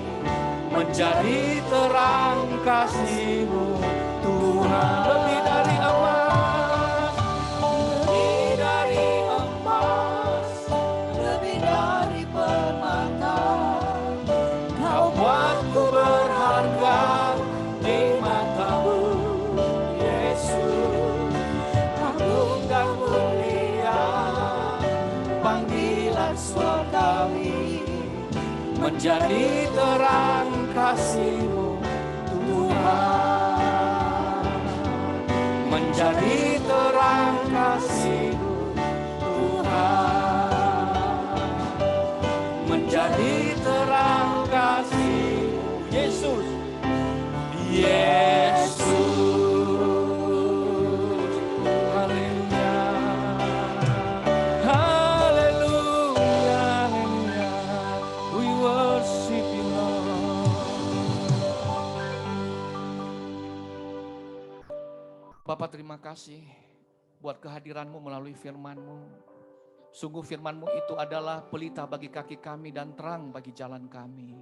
[SPEAKER 4] menjadi terang kasih-Mu, Tuhan. Lebih dari emas, lebih dari emas, lebih dari permata, Kau buatku berharga di mata-Mu, Yesus. Agung dan mulia, panggilan surgawi, menjadi terang kasih-Mu, Tuhan. Menjadi terang kasih-Mu, Tuhan. Menjadi terang kasih-Mu, Yesus. Yesus. Haleluya. Haleluya. We worship You, Lord. Bapak, terima kasih buat kehadiran-Mu melalui firman-Mu. Sungguh firman-Mu itu adalah pelita bagi kaki kami dan terang bagi jalan kami.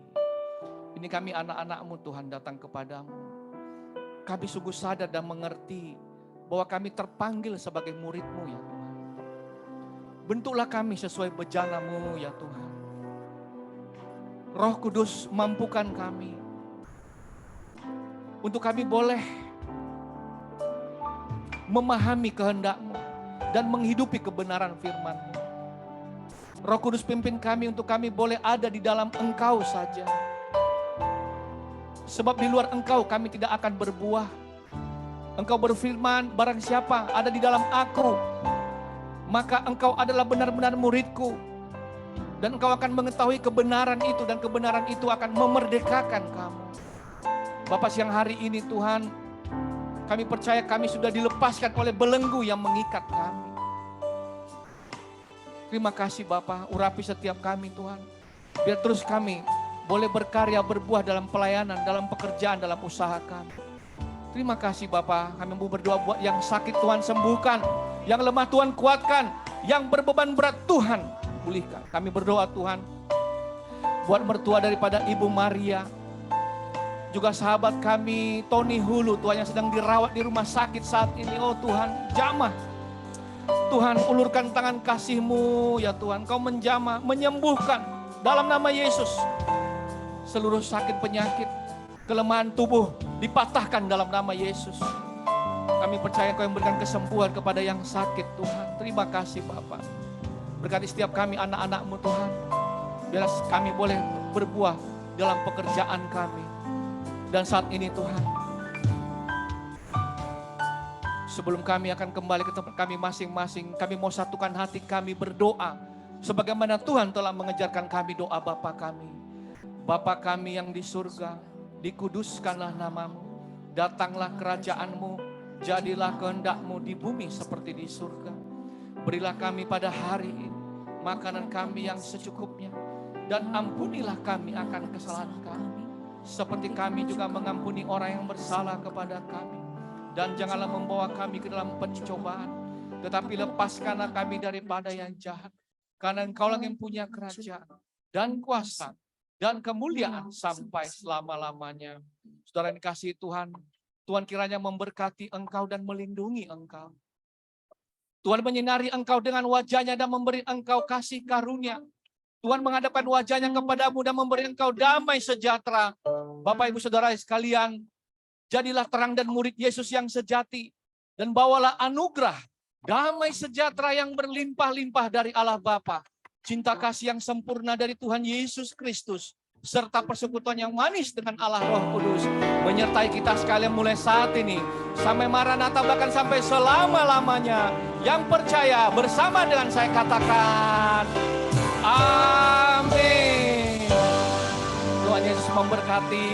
[SPEAKER 4] Ini kami anak-anak-Mu Tuhan datang kepadamu. Kami sungguh sadar dan mengerti bahwa kami terpanggil sebagai murid-Mu ya Tuhan. Bentuklah kami sesuai bejana-Mu ya Tuhan. Roh Kudus mampukan kami untuk kami boleh memahami kehendak-Mu dan menghidupi kebenaran firman-Mu. Roh Kudus pimpin kami untuk kami boleh ada di dalam Engkau saja. Sebab di luar Engkau kami tidak akan berbuah. Engkau berfirman, barang siapa ada di dalam aku, maka engkau adalah benar-benar muridku. Dan engkau akan mengetahui kebenaran itu, dan kebenaran itu akan memerdekakan kamu. Bapak, siang hari ini Tuhan, kami percaya kami sudah dilepaskan oleh belenggu yang mengikat kami. Terima kasih Bapak, urapi setiap kami Tuhan. Biar terus kami boleh berkarya, berbuah dalam pelayanan, dalam pekerjaan, dalam usaha kami. Terima kasih Bapak, kami mau berdoa buat yang sakit Tuhan sembuhkan, yang lemah Tuhan kuatkan, yang berbeban berat Tuhan pulihkan. Kami berdoa Tuhan, buat mertua daripada Ibu Maria, juga sahabat kami Tony Hulu Tuhan yang sedang dirawat di rumah sakit saat ini. Oh Tuhan, jamah. Tuhan, ulurkan tangan kasih-Mu ya Tuhan, Kau menjamah, menyembuhkan dalam nama Yesus. Seluruh sakit penyakit, kelemahan tubuh dipatahkan dalam nama Yesus. Kami percaya Kau yang berikan kesembuhan kepada yang sakit Tuhan. Terima kasih Bapak. Berkati setiap kami anak-anak-Mu Tuhan. Biar kami boleh berbuah dalam pekerjaan kami. Dan saat ini Tuhan, sebelum kami akan kembali ke tempat kami masing-masing, kami mau satukan hati kami berdoa. Sebagaimana Tuhan telah mengejarkan kami doa Bapa kami. Bapa kami yang di surga, dikuduskanlah nama-Mu. Datanglah kerajaan-Mu, jadilah kehendak-Mu di bumi seperti di surga. Berilah kami pada hari ini makanan kami yang secukupnya. Dan ampunilah kami akan kesalahan kami, seperti kami juga mengampuni orang yang bersalah kepada kami. Dan janganlah membawa kami ke dalam pencobaan, tetapi lepaskanlah kami daripada yang jahat. Karena Engkau yang punya kerajaan dan kuasa dan kemuliaan sampai selama-lamanya. Saudara yang dikasihi Tuhan, Tuhan kiranya memberkati engkau dan melindungi engkau. Tuhan menyinari engkau dengan wajah-Nya dan memberi engkau kasih karunia. Tuhan menghadapkan wajah-Nya kepadamu dan memberi engkau damai sejahtera. Bapak Ibu Saudara sekalian, jadilah terang dan murid Yesus yang sejati. Dan bawalah anugerah, damai sejahtera yang berlimpah-limpah dari Allah Bapa. Cinta kasih yang sempurna dari Tuhan Yesus Kristus. Serta persekutuan yang manis dengan Allah Roh Kudus. Menyertai kita sekalian mulai saat ini. Sampai Maranatha, bahkan sampai selama-lamanya. Yang percaya bersama dengan saya katakan, amin. Tuhan Yesus memberkati.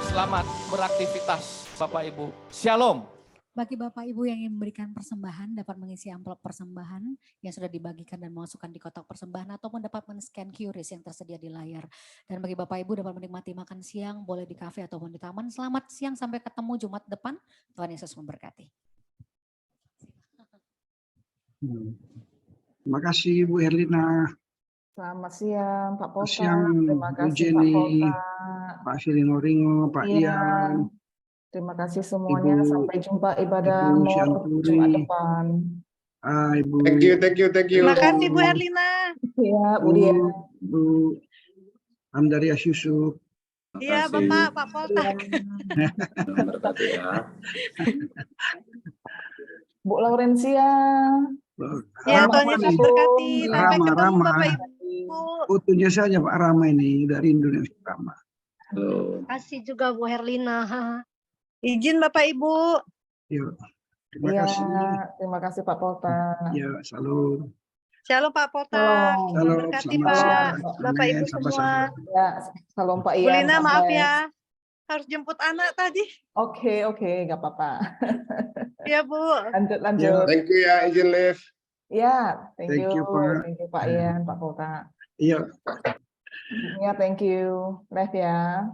[SPEAKER 4] Selamat beraktivitas Bapak Ibu. Shalom.
[SPEAKER 2] Bagi Bapak Ibu yang ingin memberikan persembahan, dapat mengisi amplop persembahan yang sudah dibagikan dan memasukkan di kotak persembahan, ataupun dapat men-scan QRIS yang tersedia di layar. Dan bagi Bapak Ibu dapat menikmati makan siang, boleh di kafe ataupun di taman. Selamat siang, sampai ketemu Jumat depan. Tuhan Yesus memberkati.
[SPEAKER 5] Terima kasih Bu Herlina.
[SPEAKER 6] Selamat siang Pak Pota.
[SPEAKER 5] Siang
[SPEAKER 6] Terima
[SPEAKER 5] Bu
[SPEAKER 6] kasih Pak
[SPEAKER 5] Jenny,
[SPEAKER 6] Pota.
[SPEAKER 5] Pak Siringo-ringo, Pak
[SPEAKER 6] Iya.
[SPEAKER 5] Ian,
[SPEAKER 6] Terima kasih semuanya.
[SPEAKER 5] Ibu-
[SPEAKER 6] Sampai jumpa ibadah
[SPEAKER 5] Ibu
[SPEAKER 6] Mor
[SPEAKER 5] Syanturi.
[SPEAKER 6] Jumat depan.
[SPEAKER 5] Ibu
[SPEAKER 7] Thank you.
[SPEAKER 8] Terima kasih Bu Herlina.
[SPEAKER 6] Iya, Bu Dia.
[SPEAKER 5] Bu Amdarias Yusuf.
[SPEAKER 8] Iya Bapak, Pak Poltak.
[SPEAKER 6] Bu Laurencia.
[SPEAKER 8] Ya,
[SPEAKER 6] Selamat
[SPEAKER 8] Tuhan Yesus
[SPEAKER 6] pagi.
[SPEAKER 8] berkati. Sampai
[SPEAKER 5] Rama,
[SPEAKER 8] ketemu
[SPEAKER 5] Rama.
[SPEAKER 8] Bapak Ibu.
[SPEAKER 5] Fotonya saja Pak Rama ini dari Indonesia Rama.
[SPEAKER 8] Terima kasih juga Bu Herlina. Izin Bapak Ibu.
[SPEAKER 5] Yuk. Terima
[SPEAKER 6] Iya,
[SPEAKER 5] kasih.
[SPEAKER 6] terima kasih Pak Pota.
[SPEAKER 5] Ya, salam.
[SPEAKER 8] Shalom Pak Poltak.
[SPEAKER 6] Shalom.
[SPEAKER 8] Tuhan berkati
[SPEAKER 5] Selamat
[SPEAKER 8] Pak.
[SPEAKER 5] siang.
[SPEAKER 8] Bapak
[SPEAKER 5] Amin.
[SPEAKER 8] Ibu
[SPEAKER 5] Sama-sama.
[SPEAKER 8] semua.
[SPEAKER 6] Ya, salam Pak
[SPEAKER 8] Bu
[SPEAKER 6] Ian.
[SPEAKER 8] Lina
[SPEAKER 6] God
[SPEAKER 8] maaf
[SPEAKER 6] bless.
[SPEAKER 8] ya. Harus jemput anak tadi.
[SPEAKER 6] Oke, nggak apa-apa.
[SPEAKER 8] Ya Bu.
[SPEAKER 6] Lanjut.
[SPEAKER 7] Thank you ya, izin live.
[SPEAKER 6] Ya, thank
[SPEAKER 5] Thank
[SPEAKER 6] you.
[SPEAKER 5] you, Pak.
[SPEAKER 6] Thank you Pak Ian, Pak Pota.
[SPEAKER 5] Iya.
[SPEAKER 6] Ya, thank you. Live ya.